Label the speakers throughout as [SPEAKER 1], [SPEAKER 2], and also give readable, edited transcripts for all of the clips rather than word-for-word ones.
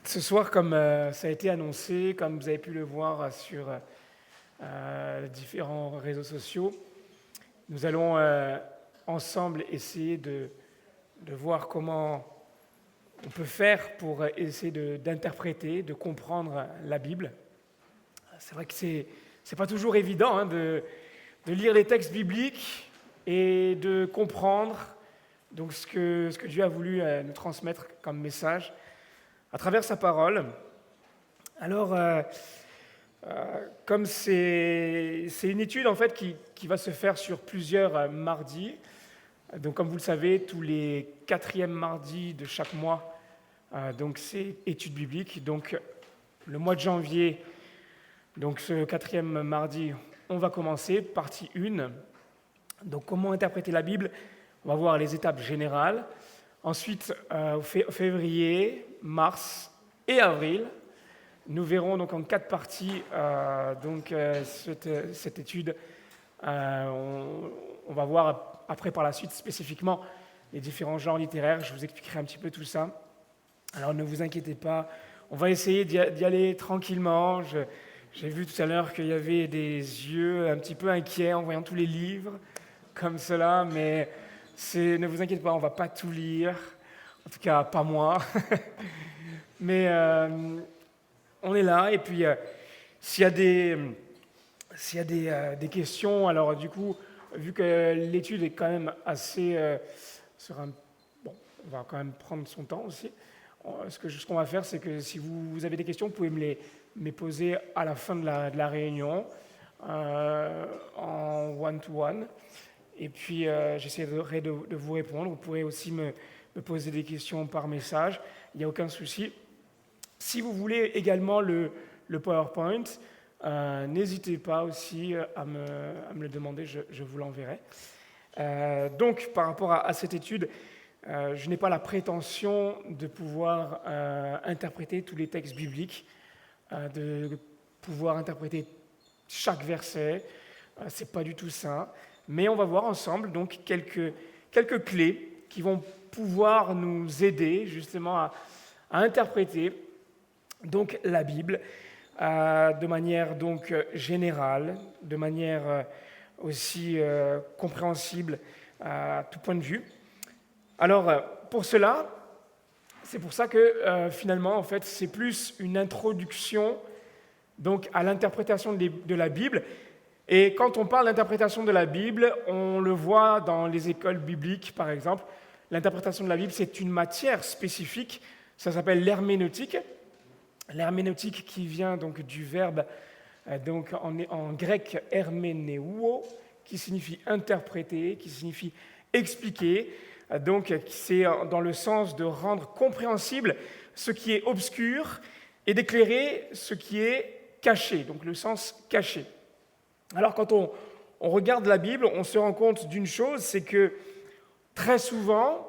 [SPEAKER 1] Ce soir, comme ça a été annoncé, comme vous avez pu le voir sur les différents réseaux sociaux, nous allons ensemble essayer de voir comment on peut faire pour essayer d'interpréter, de comprendre la Bible. C'est vrai que c'est pas toujours évident de lire les textes bibliques et de comprendre donc ce que Dieu a voulu nous transmettre comme message à travers sa parole. Alors, comme c'est une étude en fait qui va se faire sur plusieurs mardis, donc comme vous le savez, tous les quatrièmes mardis de chaque mois, donc c'est étude biblique. Donc le mois de janvier, donc ce quatrième mardi, on va commencer, partie 1. Donc comment interpréter la Bible? On va voir les étapes générales. Ensuite, février, mars et avril, nous verrons donc en 4 parties cette étude. On va voir après par la suite spécifiquement les différents genres littéraires. Je vous expliquerai un petit peu tout ça. Alors ne vous inquiétez pas, on va essayer d'y aller tranquillement. J'ai vu tout à l'heure qu'il y avait des yeux un petit peu inquiets en voyant tous les livres comme cela, mais ne vous inquiétez pas, on ne va pas tout lire, en tout cas pas moi. Mais on est là, et puis s'il y a des questions, alors du coup, vu que l'étude est quand même assez... bon, on va quand même prendre son temps aussi. Ce qu'on va faire, c'est que si vous avez des questions, vous pouvez me les poser à la fin de la réunion, en one-to-one. Et puis, j'essaierai de vous répondre. Vous pourrez aussi me poser des questions par message. Il n'y a aucun souci. Si vous voulez également le PowerPoint, n'hésitez pas aussi à me le demander, je vous l'enverrai. Donc, par rapport à cette étude, je n'ai pas la prétention de pouvoir interpréter tous les textes bibliques, de pouvoir interpréter chaque verset. C'est pas du tout ça. Mais on va voir ensemble donc quelques clés qui vont pouvoir nous aider justement à interpréter donc la Bible de manière donc générale, de manière aussi compréhensible à tout point de vue. Alors pour cela, c'est pour ça que finalement en fait c'est plus une introduction donc à l'interprétation de la Bible. Et quand on parle d'interprétation de la Bible, on le voit dans les écoles bibliques, par exemple. L'interprétation de la Bible, c'est une matière spécifique. Ça s'appelle l'herméneutique. L'herméneutique qui vient donc du verbe donc en grec herménéuo, qui signifie interpréter, qui signifie expliquer. Donc c'est dans le sens de rendre compréhensible ce qui est obscur et d'éclairer ce qui est caché, donc le sens caché. Alors quand on regarde la Bible, on se rend compte d'une chose, c'est que très souvent,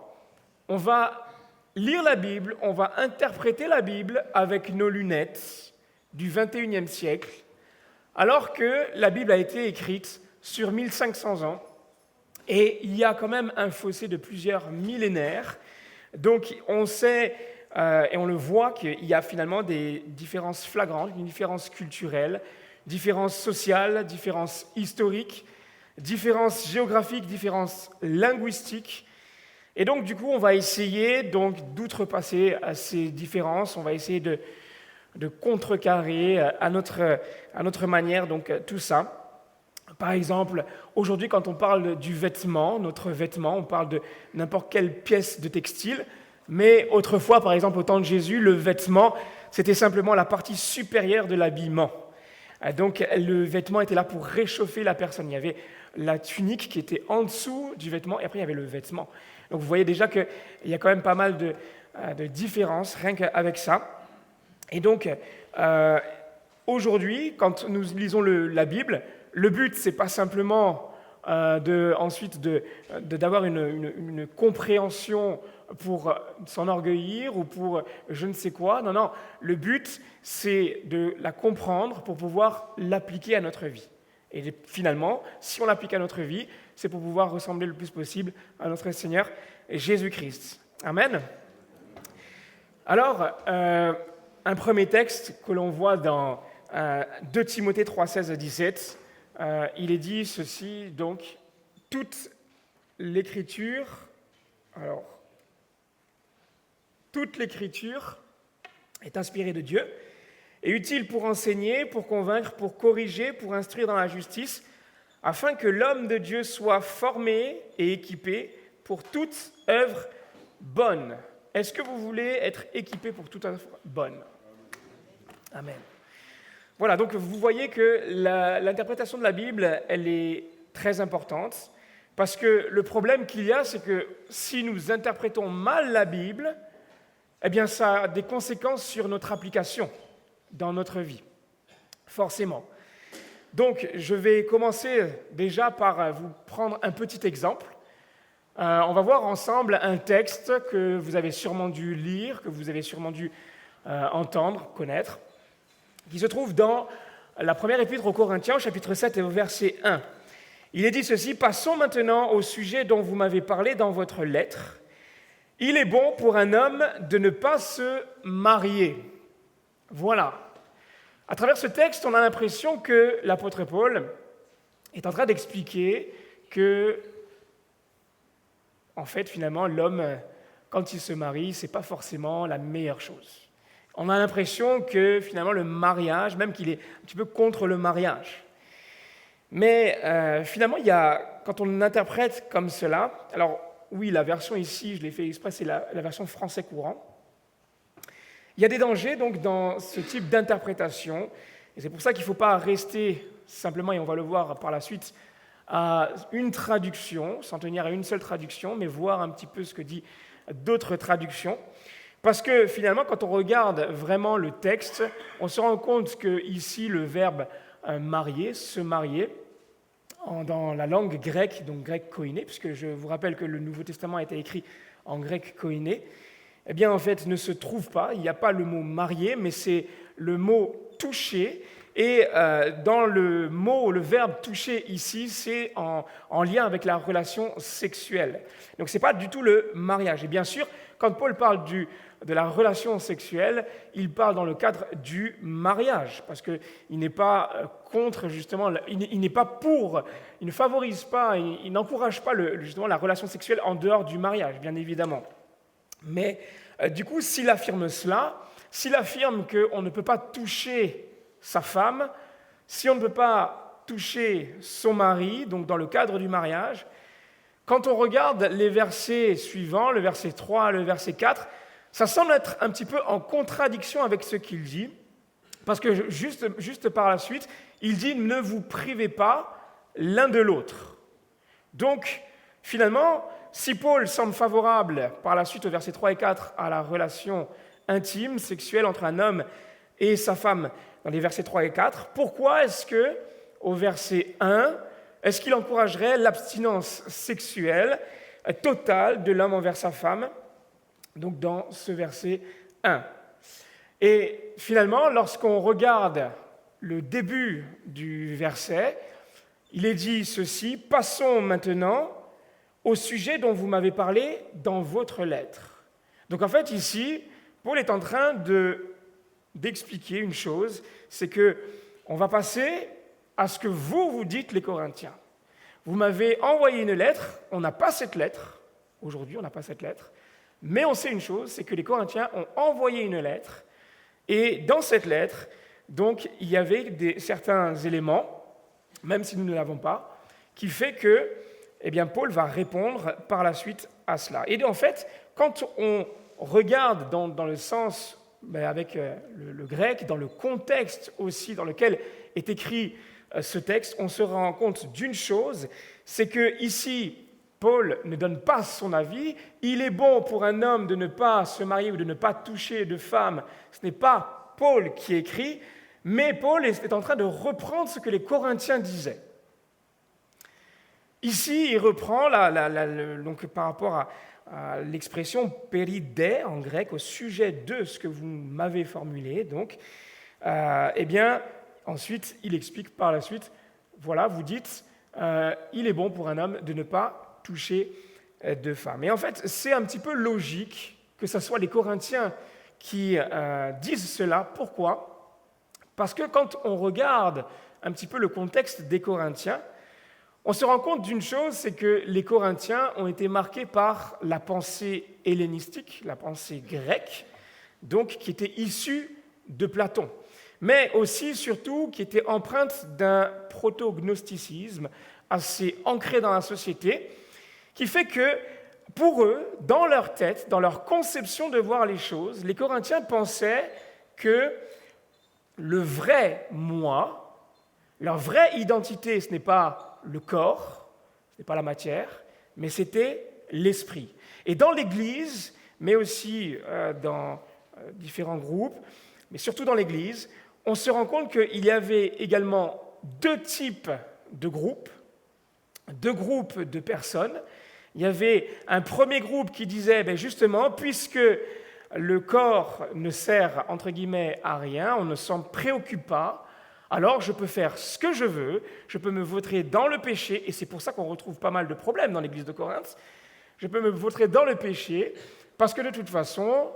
[SPEAKER 1] on va lire la Bible, on va interpréter la Bible avec nos lunettes du XXIe siècle, alors que la Bible a été écrite sur 1500 ans, et il y a quand même un fossé de plusieurs millénaires. Donc on sait, et on le voit, qu'il y a finalement des différences flagrantes, une différence culturelle, différences sociales, différences historiques, différences géographiques, différences linguistiques. Et donc, du coup, on va essayer donc d'outrepasser ces différences, on va essayer de contrecarrer à notre manière donc tout ça. Par exemple, aujourd'hui, quand on parle du vêtement, notre vêtement, on parle de n'importe quelle pièce de textile, mais autrefois, par exemple, au temps de Jésus, le vêtement, c'était simplement la partie supérieure de l'habillement. Donc le vêtement était là pour réchauffer la personne. Il y avait la tunique qui était en dessous du vêtement, et après il y avait le vêtement. Donc vous voyez déjà qu'il y a quand même pas mal de différences rien qu'avec ça. Et donc aujourd'hui, quand nous lisons la Bible, le but c'est pas simplement ensuite d'avoir une compréhension pour s'enorgueillir ou pour je ne sais quoi. Non, le but, c'est de la comprendre pour pouvoir l'appliquer à notre vie. Et finalement, si on l'applique à notre vie, c'est pour pouvoir ressembler le plus possible à notre Seigneur Jésus-Christ. Amen. Alors, un premier texte que l'on voit dans 2 Timothée 3, 16 à 17. Il est dit ceci, donc, toute l'écriture, alors, toute l'écriture est inspirée de Dieu et utile pour enseigner, pour convaincre, pour corriger, pour instruire dans la justice, afin que l'homme de Dieu soit formé et équipé pour toute œuvre bonne. Est-ce que vous voulez être équipé pour toute œuvre bonne? Amen. Voilà, donc vous voyez que l'interprétation de la Bible, elle est très importante, parce que le problème qu'il y a, c'est que si nous interprétons mal la Bible, eh bien ça a des conséquences sur notre application dans notre vie, forcément. Donc, je vais commencer déjà par vous prendre un petit exemple. On va voir ensemble un texte que vous avez sûrement dû lire, que vous avez sûrement dû entendre, connaître, qui se trouve dans la première épître aux Corinthiens, chapitre 7 et au verset 1. Il est dit ceci: « Passons maintenant au sujet dont vous m'avez parlé dans votre lettre. Il est bon pour un homme de ne pas se marier. » Voilà. À travers ce texte, on a l'impression que l'apôtre Paul est en train d'expliquer que, en fait, finalement, l'homme, quand il se marie, ce n'est pas forcément la meilleure chose. On a l'impression que, finalement, le mariage, même qu'il est un petit peu contre le mariage. Mais finalement, quand on l'interprète comme cela, alors oui, la version ici, je l'ai fait exprès, c'est la version français courant. Il y a des dangers donc dans ce type d'interprétation, et c'est pour ça qu'il ne faut pas rester simplement, et on va le voir par la suite, à une traduction, s'en tenir à une seule traduction, mais voir un petit peu ce que dit d'autres traductions. Parce que finalement, quand on regarde vraiment le texte, on se rend compte que ici le verbe marier, se marier, dans la langue grecque, donc grec koiné, puisque je vous rappelle que le Nouveau Testament a été écrit en grec koiné, eh bien, en fait, ne se trouve pas. Il n'y a pas le mot marié, mais c'est le mot toucher. Et dans le verbe toucher ici, c'est en lien avec la relation sexuelle. Donc, ce n'est pas du tout le mariage. Et bien sûr, quand Paul parle de la relation sexuelle, il parle dans le cadre du mariage, parce qu'il n'est pas contre, justement, il n'est pas pour, il ne favorise pas, il n'encourage pas justement la relation sexuelle en dehors du mariage, bien évidemment. Mais du coup, s'il affirme cela, s'il affirme qu'on ne peut pas toucher sa femme, si on ne peut pas toucher son mari, donc dans le cadre du mariage, quand on regarde les versets suivants, le verset 3, le verset 4, ça semble être un petit peu en contradiction avec ce qu'il dit, parce que juste par la suite, il dit « ne vous privez pas l'un de l'autre ». Donc, finalement, si Paul semble favorable, par la suite au verset 3 et 4, à la relation intime, sexuelle entre un homme et sa femme dans les versets 3 et 4, pourquoi est-ce que, au verset 1, est-ce qu'il encouragerait l'abstinence sexuelle totale de l'homme envers sa femme, donc dans ce verset 1? Et finalement, lorsqu'on regarde le début du verset, il est dit ceci: « Passons maintenant au sujet dont vous m'avez parlé dans votre lettre. » Donc en fait, ici, Paul est en train d'expliquer une chose, c'est qu'on va passer à ce que vous dites, les Corinthiens. Vous m'avez envoyé une lettre, on n'a pas cette lettre, aujourd'hui on n'a pas cette lettre, mais on sait une chose, c'est que les Corinthiens ont envoyé une lettre, et dans cette lettre, donc, il y avait certains éléments, même si nous ne l'avons pas, qui fait que eh bien, Paul va répondre par la suite à cela. Et en fait, quand on regarde dans le sens, avec le grec, dans le contexte aussi dans lequel est écrit ce texte, on se rend compte d'une chose, c'est que ici, Paul ne donne pas son avis. Il est bon pour un homme de ne pas se marier ou de ne pas toucher de femme. Ce n'est pas Paul qui écrit, mais Paul est en train de reprendre ce que les Corinthiens disaient. Ici, il reprend, donc, par rapport à l'expression « péridé » en grec, au sujet de ce que vous m'avez formulé, donc, eh bien, ensuite, il explique par la suite, voilà, vous dites, il est bon pour un homme de ne pas toucher de femme. Et en fait, c'est un petit peu logique que ce soit les Corinthiens qui disent cela. Pourquoi ? Parce que quand on regarde un petit peu le contexte des Corinthiens, on se rend compte d'une chose, c'est que les Corinthiens ont été marqués par la pensée hellénistique, la pensée grecque, donc qui était issue de Platon, mais aussi, surtout, qui était empreinte d'un proto-gnosticisme assez ancré dans la société, qui fait que, pour eux, dans leur tête, dans leur conception de voir les choses, les Corinthiens pensaient que le vrai moi, leur vraie identité, ce n'est pas le corps, ce n'est pas la matière, mais c'était l'esprit. Et dans l'Église, mais aussi dans différents groupes, mais surtout dans l'Église, on se rend compte qu'il y avait également deux types de groupes de personnes. Il y avait un premier groupe qui disait, justement, puisque le corps ne sert, entre guillemets, à rien, on ne s'en préoccupe pas, alors je peux faire ce que je veux, je peux me vautrer dans le péché, et c'est pour ça qu'on retrouve pas mal de problèmes dans l'église de Corinthe. Je peux me vautrer dans le péché, parce que de toute façon,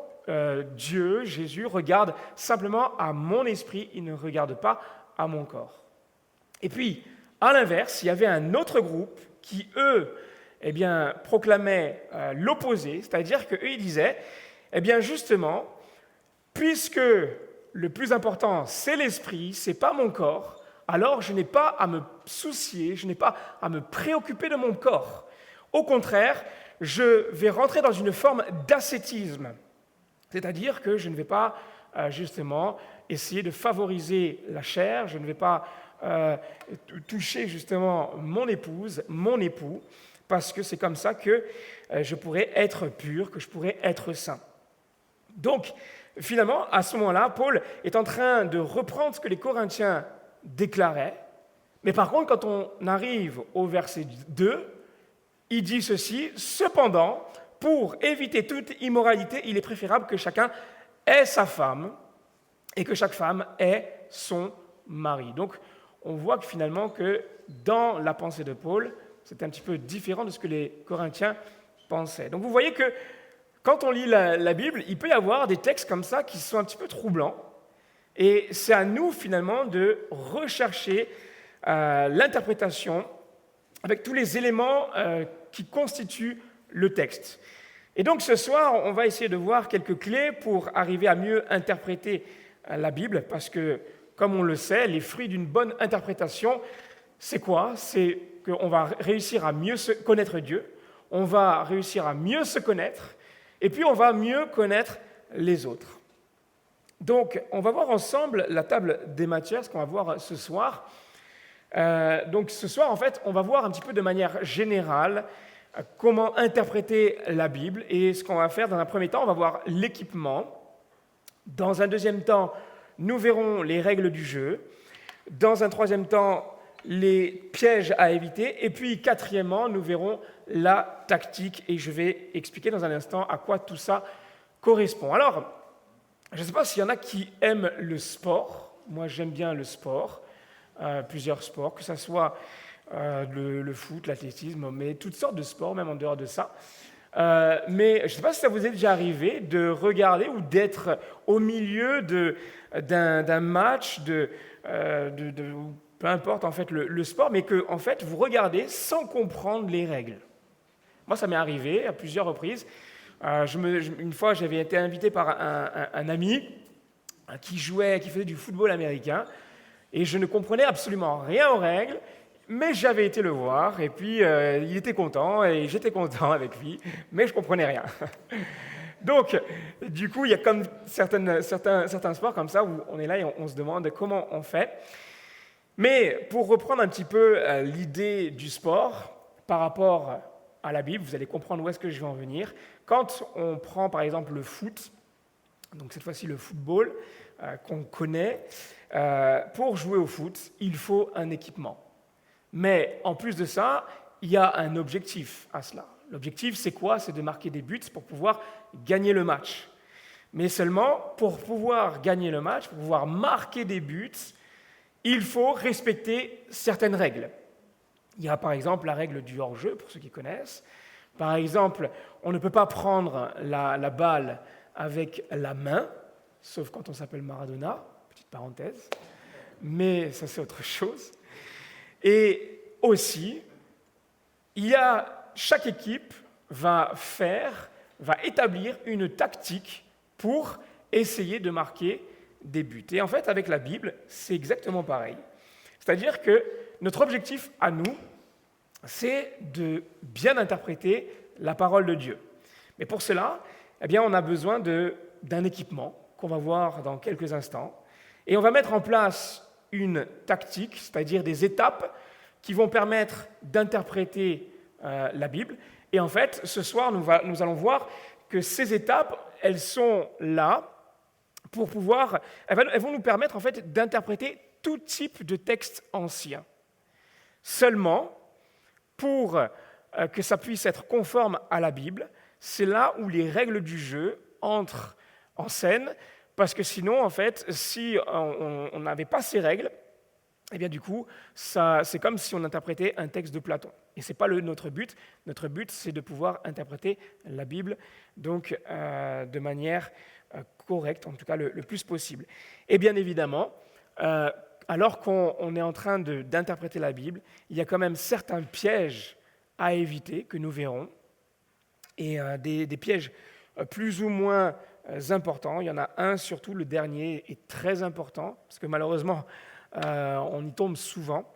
[SPEAKER 1] Dieu, Jésus, regarde simplement à mon esprit, il ne regarde pas à mon corps. Et puis, à l'inverse, il y avait un autre groupe qui, eux, proclamaient l'opposé, c'est-à-dire qu'eux, ils disaient, justement, puisque le plus important, c'est l'esprit, c'est pas mon corps, alors je n'ai pas à me soucier, je n'ai pas à me préoccuper de mon corps. Au contraire, je vais rentrer dans une forme d'ascétisme, c'est-à-dire que je ne vais pas justement essayer de favoriser la chair, je ne vais pas toucher justement mon épouse, mon époux, parce que c'est comme ça que je pourrais être pur, que je pourrais être saint. Donc, finalement, à ce moment-là, Paul est en train de reprendre ce que les Corinthiens déclaraient, mais par contre, quand on arrive au verset 2, il dit ceci, « Cependant, pour éviter toute immoralité, il est préférable que chacun ait sa femme et que chaque femme ait son mari. » Donc, on voit que finalement, que dans la pensée de Paul, c'est un petit peu différent de ce que les Corinthiens pensaient. Donc, vous voyez que quand on lit la Bible, il peut y avoir des textes comme ça qui sont un petit peu troublants. Et c'est à nous, finalement, de rechercher l'interprétation avec tous les éléments qui constituent le texte. Et donc, ce soir, on va essayer de voir quelques clés pour arriver à mieux interpréter la Bible, parce que, comme on le sait, les fruits d'une bonne interprétation, c'est quoi ? C'est qu'on va réussir à mieux connaître Dieu, on va réussir à mieux se connaître, et puis on va mieux connaître les autres. Donc, on va voir ensemble la table des matières, ce qu'on va voir ce soir. Donc, ce soir, en fait, on va voir un petit peu de manière générale comment interpréter la Bible. Et ce qu'on va faire dans un premier temps, on va voir l'équipement. Dans un deuxième temps, nous verrons les règles du jeu. Dans un troisième temps, les pièges à éviter. Et puis, quatrièmement, nous verrons la tactique. Et je vais expliquer dans un instant à quoi tout ça correspond. Alors, je ne sais pas s'il y en a qui aiment le sport. Moi, j'aime bien le sport, plusieurs sports, que ce soit le foot, l'athlétisme, mais toutes sortes de sports, même en dehors de ça. Mais je ne sais pas si ça vous est déjà arrivé de regarder ou d'être au milieu d'un match, peu importe en fait le sport, mais que en fait, vous regardez sans comprendre les règles. Moi, ça m'est arrivé à plusieurs reprises. Une fois, j'avais été invité par un ami qui faisait du football américain, et je ne comprenais absolument rien aux règles, mais j'avais été le voir, et puis il était content, et j'étais content avec lui, mais je ne comprenais rien. Donc, du coup, il y a comme certains sports comme ça, où on est là et on se demande comment on fait. Mais pour reprendre un petit peu l'idée du sport, par rapport à la Bible, vous allez comprendre où est-ce que je vais en venir. Quand on prend par exemple le foot, donc cette fois-ci le football qu'on connaît, pour jouer au foot, il faut un équipement. Mais en plus de ça, il y a un objectif à cela. L'objectif, c'est quoi ? C'est de marquer des buts pour pouvoir gagner le match. Mais seulement, pour pouvoir gagner le match, pour pouvoir marquer des buts, il faut respecter certaines règles. Il y a par exemple la règle du hors-jeu, pour ceux qui connaissent. Par exemple, on ne peut pas prendre la balle avec la main, sauf quand on s'appelle Maradona, petite parenthèse, mais ça c'est autre chose. Et aussi, chaque équipe va établir une tactique pour essayer de marquer des buts. Et en fait, avec la Bible, c'est exactement pareil. C'est-à-dire que notre objectif à nous, c'est de bien interpréter la parole de Dieu. Mais pour cela, eh bien, on a besoin d'un équipement qu'on va voir dans quelques instants. Et on va mettre en place une tactique, c'est-à-dire des étapes qui vont permettre d'interpréter la Bible. Et en fait, ce soir, nous allons voir que ces étapes, elles sont là pour pouvoir... Elles vont nous permettre en fait d'interpréter tout type de texte ancien. Seulement, pour que ça puisse être conforme à la Bible, c'est là où les règles du jeu entrent en scène, parce que sinon, en fait, si on n'avait pas ces règles, eh bien du coup, c'est comme si on interprétait un texte de Platon. Et ce n'est pas notre but. Notre but, c'est de pouvoir interpréter la Bible donc, de manière correcte, en tout cas le plus possible. Et bien évidemment, alors qu'on est en train d'interpréter la Bible, il y a quand même certains pièges à éviter que nous verrons, et des pièges plus ou moins importants. Il y en a un, surtout le dernier, est très important, parce que malheureusement, on y tombe souvent.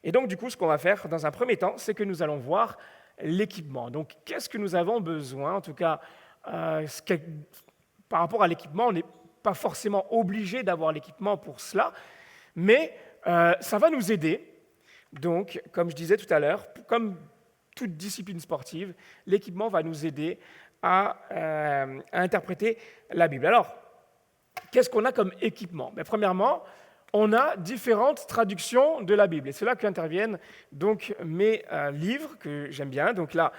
[SPEAKER 1] Et donc, du coup, ce qu'on va faire dans un premier temps, c'est que nous allons voir l'équipement. Donc, qu'est-ce que nous avons besoin? En tout cas, par rapport à l'équipement, on n'est pas forcément obligé d'avoir l'équipement pour cela, mais ça va nous aider. Donc, comme je disais tout à l'heure, comme toute discipline sportive, l'équipement va nous aider à interpréter la Bible. Alors, qu'est-ce qu'on a comme équipement? Premièrement, on a différentes traductions de la Bible. Et c'est là qu'interviennent donc mes livres que j'aime bien. Donc là,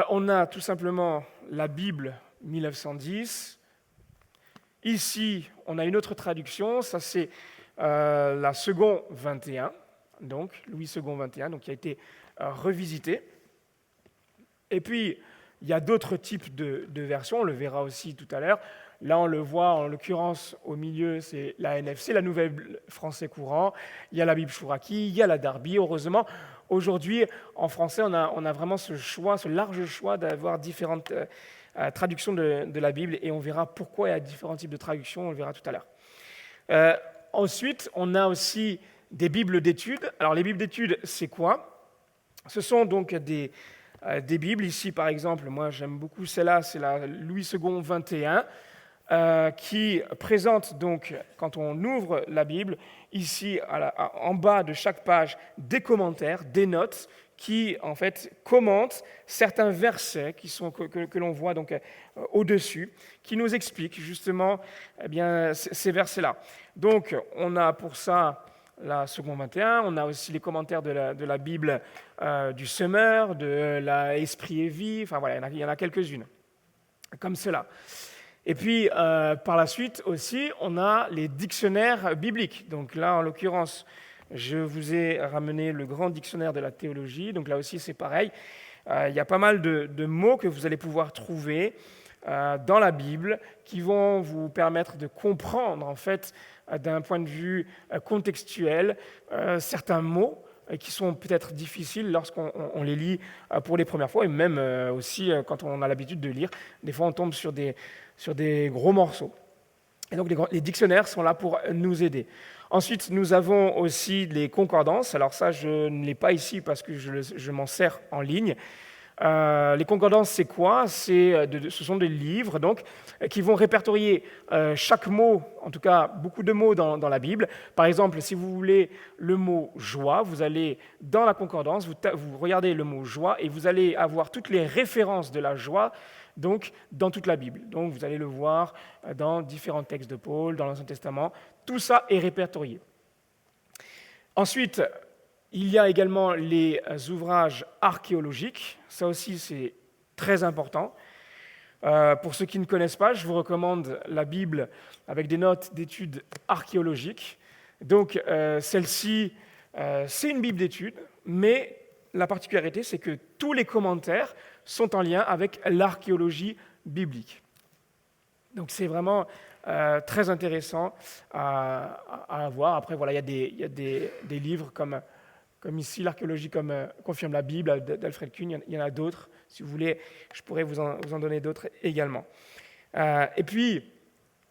[SPEAKER 1] on a tout simplement la Bible 1910. Ici, on a une autre traduction. Ça, c'est la Second 21, donc Louis II 21, donc qui a été revisité. Et puis, il y a d'autres types de versions. On le verra aussi tout à l'heure. Là, on le voit, en l'occurrence, au milieu, c'est la NFC, la Nouvelle Français Courant. Il y a la Bible Chouraki, il y a la Darby. Heureusement, aujourd'hui, en français, on a vraiment ce large choix d'avoir différentes traductions de la Bible, et on verra pourquoi il y a différents types de traductions, on le verra tout à l'heure. Ensuite, on a aussi des Bibles d'études. Alors, les Bibles d'études, c'est quoi? Ce sont donc des Bibles. Ici, par exemple, moi, j'aime beaucoup celle-là, c'est la Louis II 21. Qui présente donc, quand on ouvre la Bible, ici en bas de chaque page, des commentaires, des notes qui en fait commentent certains versets que l'on voit donc au-dessus, qui nous expliquent justement ces versets-là. Donc on a pour ça la Seconde 21, on a aussi les commentaires de la Bible du Semeur, de la Esprit et Vie, enfin voilà, il y en a quelques-unes comme cela. Et puis, par la suite aussi, on a les dictionnaires bibliques. Donc là, en l'occurrence, je vous ai ramené le grand dictionnaire de la théologie. Donc là aussi, c'est pareil. Il y a pas mal de mots que vous allez pouvoir trouver dans la Bible qui vont vous permettre de comprendre, en fait, d'un point de vue contextuel, certains mots qui sont peut-être difficiles lorsqu'on les lit pour les premières fois, et même aussi quand on a l'habitude de lire. Des fois, on tombe sur des gros morceaux. Et donc, les dictionnaires sont là pour nous aider. Ensuite, nous avons aussi les concordances. Alors ça, je ne l'ai pas ici parce que je m'en sers en ligne. Les concordances, c'est quoi? Ce sont des livres donc, qui vont répertorier chaque mot, en tout cas beaucoup de mots dans la Bible. Par exemple, si vous voulez le mot « joie », vous allez dans la concordance, vous regardez le mot « joie » et vous allez avoir toutes les références de la joie donc, dans toute la Bible. Donc vous allez le voir dans différents textes de Paul, dans l'Ancien Testament. Tout ça est répertorié. Ensuite, il y a également les ouvrages archéologiques. Ça aussi, c'est très important. Pour ceux qui ne connaissent pas, je vous recommande la Bible avec des notes d'études archéologiques. Donc, celle-ci, c'est une Bible d'études, mais la particularité, c'est que tous les commentaires sont en lien avec l'archéologie biblique. Donc, c'est vraiment très intéressant à avoir. Après, voilà, il y a des livres comme ici, l'archéologie confirme la Bible d'Alfred Kuhn. Il y en a d'autres. Si vous voulez, je pourrais vous en donner d'autres également. Et puis,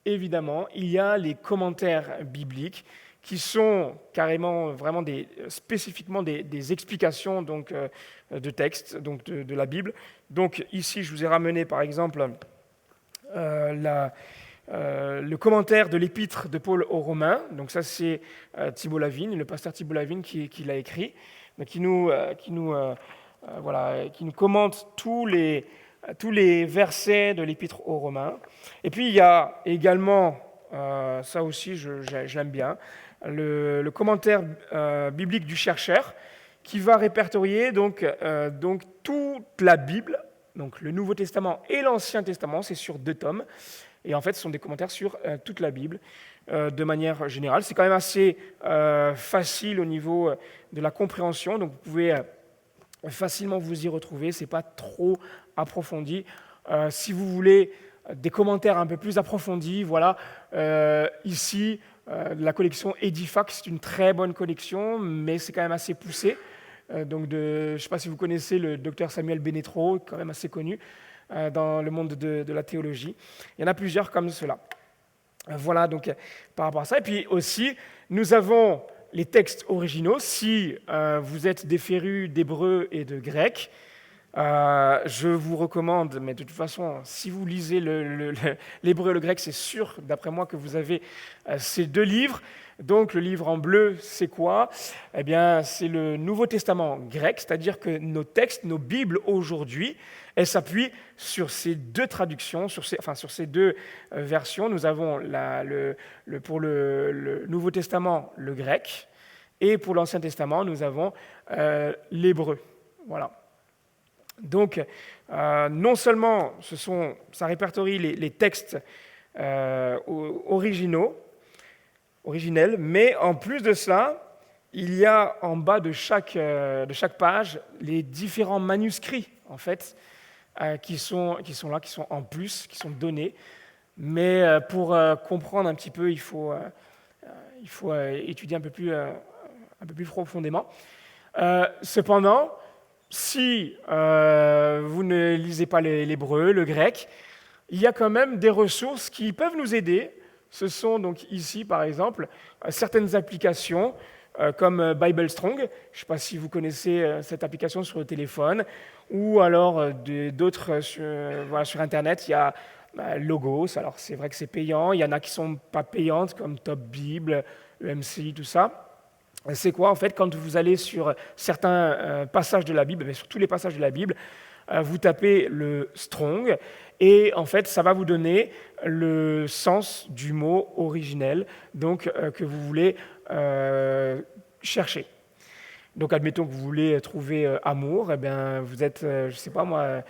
[SPEAKER 1] évidemment, il y a les commentaires bibliques qui sont carrément, vraiment spécifiquement des explications donc, de textes donc de la Bible. Donc ici, je vous ai ramené par exemple le commentaire de l'épître de Paul aux Romains. Donc ça, c'est Thibault Lavigne, le pasteur Thibault Lavigne qui l'a écrit, donc qui nous commente tous les versets de l'épître aux Romains. Et puis il y a également, ça aussi j'aime bien, le commentaire biblique du chercheur qui va répertorier donc toute la Bible, donc le Nouveau Testament et l'Ancien Testament, c'est sur 2 tomes. Et en fait, ce sont des commentaires sur toute la Bible de manière générale. C'est quand même assez facile au niveau de la compréhension, donc vous pouvez facilement vous y retrouver. Ce n'est pas trop approfondi. Si vous voulez des commentaires un peu plus approfondis, voilà, ici, la collection Edifact, c'est une très bonne collection, mais c'est quand même assez poussé. Je ne sais pas si vous connaissez le docteur Samuel Benetro, quand même assez connu dans le monde de la théologie. Il y en a plusieurs comme cela. Voilà, donc par rapport à ça. Et puis aussi, nous avons les textes originaux. Si vous êtes des férus d'hébreu et de grec, je vous recommande, mais de toute façon, si vous lisez l'hébreu et le grec, c'est sûr, d'après moi, que vous avez ces 2 livres. Donc le livre en bleu, c'est quoi ? Eh bien, c'est le Nouveau Testament grec, c'est-à-dire que nos textes, nos Bibles aujourd'hui, elles s'appuient sur ces 2 traductions, sur ces 2 versions. Nous avons pour le Nouveau Testament le grec, et pour l'Ancien Testament, nous avons l'hébreu. Voilà. Donc, non seulement ça répertorie les textes originels, mais en plus de cela, il y a en bas de chaque page les différents manuscrits, en fait, qui sont là, qui sont en plus, qui sont donnés. Mais pour comprendre un petit peu, il faut étudier un peu plus profondément. Cependant, si vous ne lisez pas l'hébreu, le grec, il y a quand même des ressources qui peuvent nous aider. Ce sont donc ici, par exemple, certaines applications comme Bible Strong. Je ne sais pas si vous connaissez cette application sur le téléphone, ou alors d'autres sur Internet. Il y a Logos, alors c'est vrai que c'est payant. Il y en a qui ne sont pas payantes, comme Top Bible, EMCI, tout ça. C'est quoi, en fait, quand vous allez sur certains passages de la Bible, mais sur tous les passages de la Bible, vous tapez le Strong, et en fait, ça va vous donner le sens du mot originel donc, que vous voulez chercher. Donc, admettons que vous voulez trouver amour, eh bien, vous êtes, je ne sais pas moi,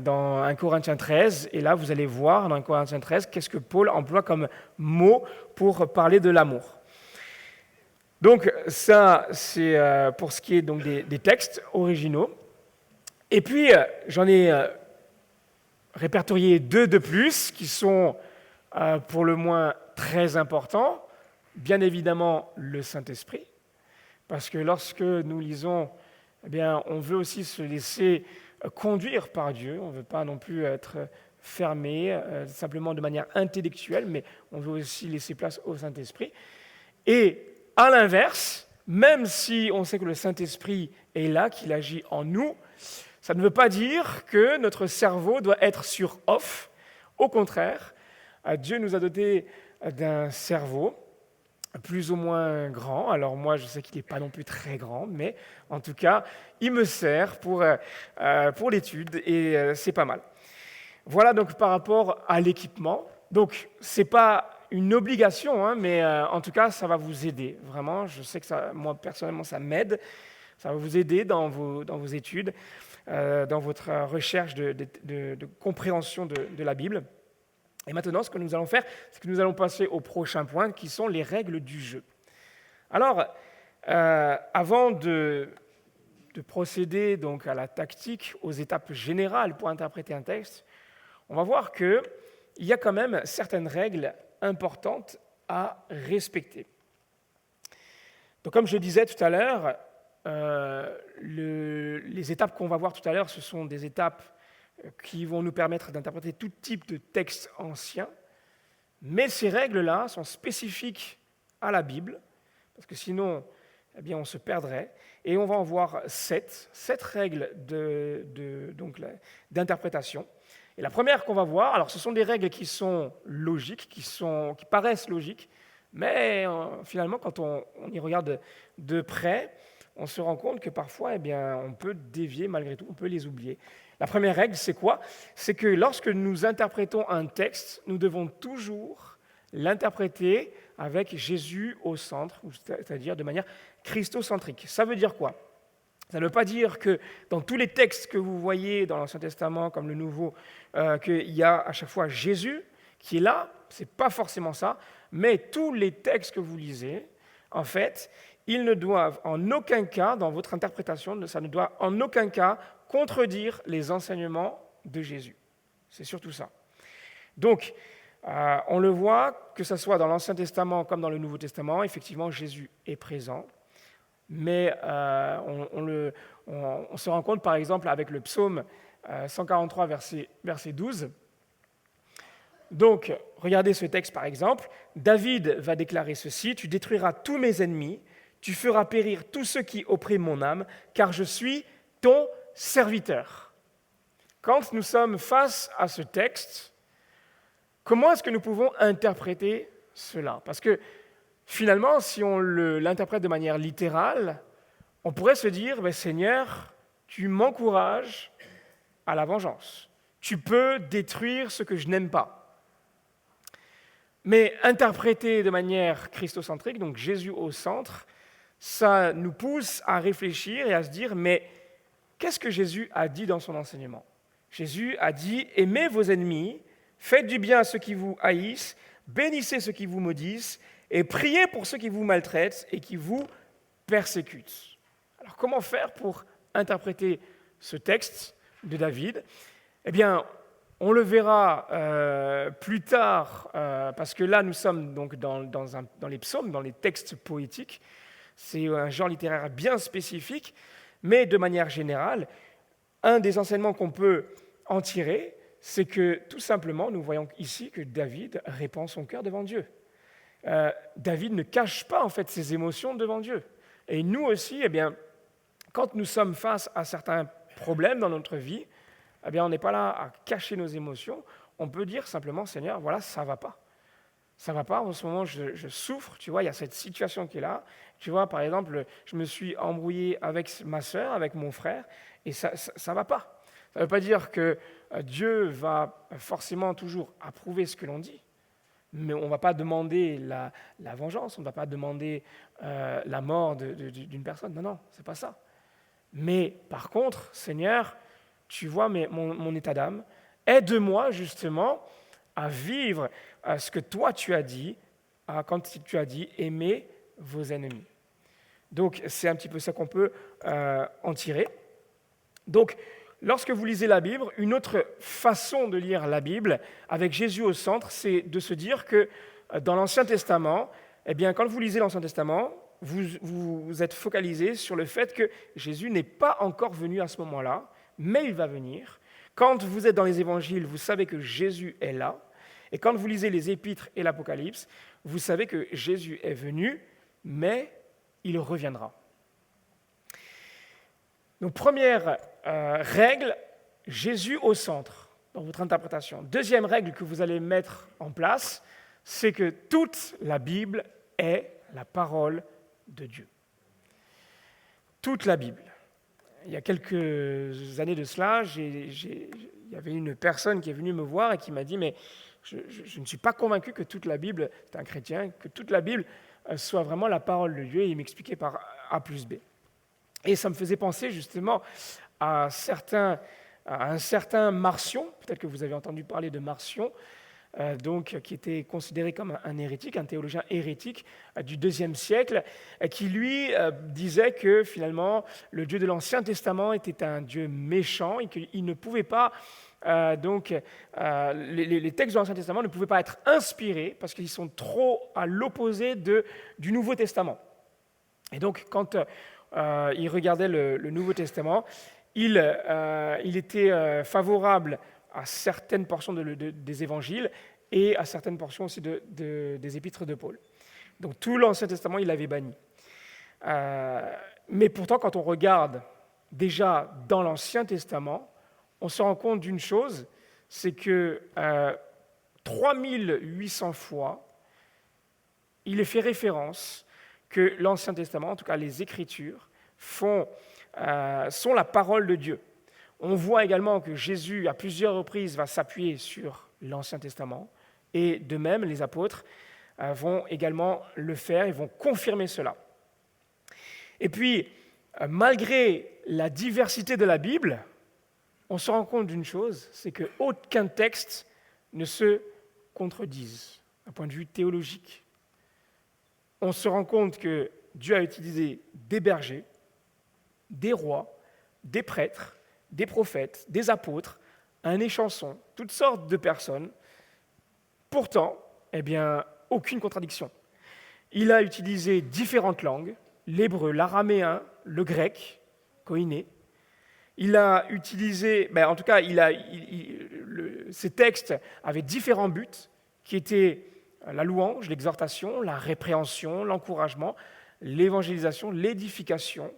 [SPEAKER 1] dans 1 Corinthiens 13, et là, vous allez voir dans 1 Corinthiens 13 qu'est-ce que Paul emploie comme mot pour parler de l'amour. Donc ça, c'est pour ce qui est donc des textes originaux. Et puis, j'en ai répertorié 2 de plus qui sont pour le moins très importants. Bien évidemment, le Saint-Esprit, parce que lorsque nous lisons, eh bien, on veut aussi se laisser conduire par Dieu. On ne veut pas non plus être fermé simplement de manière intellectuelle, mais on veut aussi laisser place au Saint-Esprit. Et à l'inverse, même si on sait que le Saint-Esprit est là, qu'il agit en nous, ça ne veut pas dire que notre cerveau doit être sur off. Au contraire, Dieu nous a dotés d'un cerveau plus ou moins grand. Alors moi, je sais qu'il n'est pas non plus très grand, mais en tout cas, il me sert pour l'étude et c'est pas mal. Voilà donc par rapport à l'équipement. Donc, ce n'est pas une obligation, mais en tout cas, ça va vous aider. Vraiment, je sais que ça, moi, personnellement, ça m'aide. Ça va vous aider dans vos études, dans votre recherche de compréhension de la Bible. Et maintenant, ce que nous allons faire, c'est que nous allons passer au prochain point, qui sont les règles du jeu. Alors, avant de procéder donc à la tactique, aux étapes générales pour interpréter un texte, on va voir que il y a quand même certaines règles importantes à respecter. Donc, comme je disais tout à l'heure, les étapes qu'on va voir tout à l'heure, ce sont des étapes qui vont nous permettre d'interpréter tout type de textes anciens, mais ces règles-là sont spécifiques à la Bible, parce que sinon, eh bien, on se perdrait, et on va en voir sept règles d'interprétation. Et la première qu'on va voir, alors ce sont des règles qui sont logiques, qui paraissent logiques, mais finalement, quand on y regarde de près, on se rend compte que parfois, eh bien, on peut dévier malgré tout, on peut les oublier. La première règle, c'est quoi? C'est que lorsque nous interprétons un texte, nous devons toujours l'interpréter avec Jésus au centre, c'est-à-dire de manière christocentrique. Ça veut dire quoi? Ça ne veut pas dire que dans tous les textes que vous voyez dans l'Ancien Testament comme le Nouveau, qu'il y a à chaque fois Jésus qui est là, ce n'est pas forcément ça, mais tous les textes que vous lisez, en fait, ils ne doivent en aucun cas, dans votre interprétation, ça ne doit en aucun cas contredire les enseignements de Jésus. C'est surtout ça. Donc, on le voit, que ce soit dans l'Ancien Testament comme dans le Nouveau Testament, effectivement, Jésus est présent. Mais on se rend compte, par exemple, avec le psaume 143, verset 12. Donc, regardez ce texte, par exemple. David va déclarer ceci: « Tu détruiras tous mes ennemis, tu feras périr tous ceux qui oppriment mon âme, car je suis ton serviteur. » Quand nous sommes face à ce texte, comment est-ce que nous pouvons interpréter cela? Parce que finalement, si on l'interprète de manière littérale, on pourrait se dire, Seigneur, tu m'encourages à la vengeance. Tu peux détruire ce que je n'aime pas. Mais interpréter de manière christocentrique, donc Jésus au centre, ça nous pousse à réfléchir et à se dire, mais qu'est-ce que Jésus a dit dans son enseignement? Jésus a dit, aimez vos ennemis, faites du bien à ceux qui vous haïssent, bénissez ceux qui vous maudissent, et priez pour ceux qui vous maltraitent et qui vous persécutent. Alors, comment faire pour interpréter ce texte de David? Eh bien, on le verra plus tard, parce que là, nous sommes donc dans les psaumes, dans les textes poétiques. C'est un genre littéraire bien spécifique, mais de manière générale, un des enseignements qu'on peut en tirer, c'est que tout simplement, nous voyons ici que David répand son cœur devant Dieu. David ne cache pas en fait ses émotions devant Dieu. Et nous aussi, eh bien, quand nous sommes face à certains problèmes dans notre vie, eh bien, on n'est pas là à cacher nos émotions. On peut dire simplement, Seigneur, voilà, ça ne va pas. Ça ne va pas, en ce moment, je souffre, tu vois, il y a cette situation qui est là. Tu vois, par exemple, je me suis embrouillé avec ma sœur, avec mon frère, et ça ne va pas. Ça ne veut pas dire que Dieu va forcément toujours approuver ce que l'on dit, mais on ne va pas demander la vengeance, on ne va pas demander la mort d'une personne. Non, ce n'est pas ça. Mais par contre, Seigneur, tu vois mon état d'âme, aide-moi justement à vivre ce que toi tu as dit, quand tu as dit « aimez vos ennemis ». Donc c'est un petit peu ça qu'on peut en tirer. Donc, lorsque vous lisez la Bible, une autre façon de lire la Bible, avec Jésus au centre, c'est de se dire que dans l'Ancien Testament, eh bien, quand vous lisez l'Ancien Testament, vous êtes focalisé sur le fait que Jésus n'est pas encore venu à ce moment-là, mais il va venir. Quand vous êtes dans les évangiles, vous savez que Jésus est là. Et quand vous lisez les Épîtres et l'Apocalypse, vous savez que Jésus est venu, mais il reviendra. Donc, première règle, Jésus au centre dans votre interprétation. Deuxième règle que vous allez mettre en place, c'est que toute la Bible est la parole de Dieu. Toute la Bible. Il y a quelques années de cela, il y avait une personne qui est venue me voir et qui m'a dit « mais je ne suis pas convaincu que toute la Bible, c'est un chrétien, que toute la Bible soit vraiment la parole de Dieu. » Et il m'expliquait par A plus B. Et ça me faisait penser justement à un certain Marcion, peut-être que vous avez entendu parler de Marcion, qui était considéré comme un hérétique, un théologien hérétique du IIe siècle, qui lui disait que finalement le Dieu de l'Ancien Testament était un Dieu méchant et qu'il ne pouvait pas Les textes de l'Ancien Testament ne pouvaient pas être inspirés parce qu'ils sont trop à l'opposé du Nouveau Testament. Et donc, quand il regardait le Nouveau Testament, il était favorable à certaines portions des évangiles et à certaines portions aussi des épîtres de Paul. Donc tout l'Ancien Testament, il l'avait banni. Mais pourtant, quand on regarde déjà dans l'Ancien Testament, on se rend compte d'une chose, c'est que 3800 fois, il est fait référence que l'Ancien Testament, en tout cas les Écritures, sont la parole de Dieu. On voit également que Jésus, à plusieurs reprises, va s'appuyer sur l'Ancien Testament, et de même, les apôtres vont également le faire et vont confirmer cela. Et puis, malgré la diversité de la Bible, on se rend compte d'une chose, c'est qu'aucun texte ne se contredise, d'un point de vue théologique. On se rend compte que Dieu a utilisé des bergers, des rois, des prêtres, des prophètes, des apôtres, un échanson, toutes sortes de personnes. Pourtant, aucune contradiction. Il a utilisé différentes langues, l'hébreu, l'araméen, le grec, koiné. Il a utilisé, ces textes avaient différents buts qui étaient la louange, l'exhortation, la répréhension, l'encouragement, l'évangélisation, l'édification.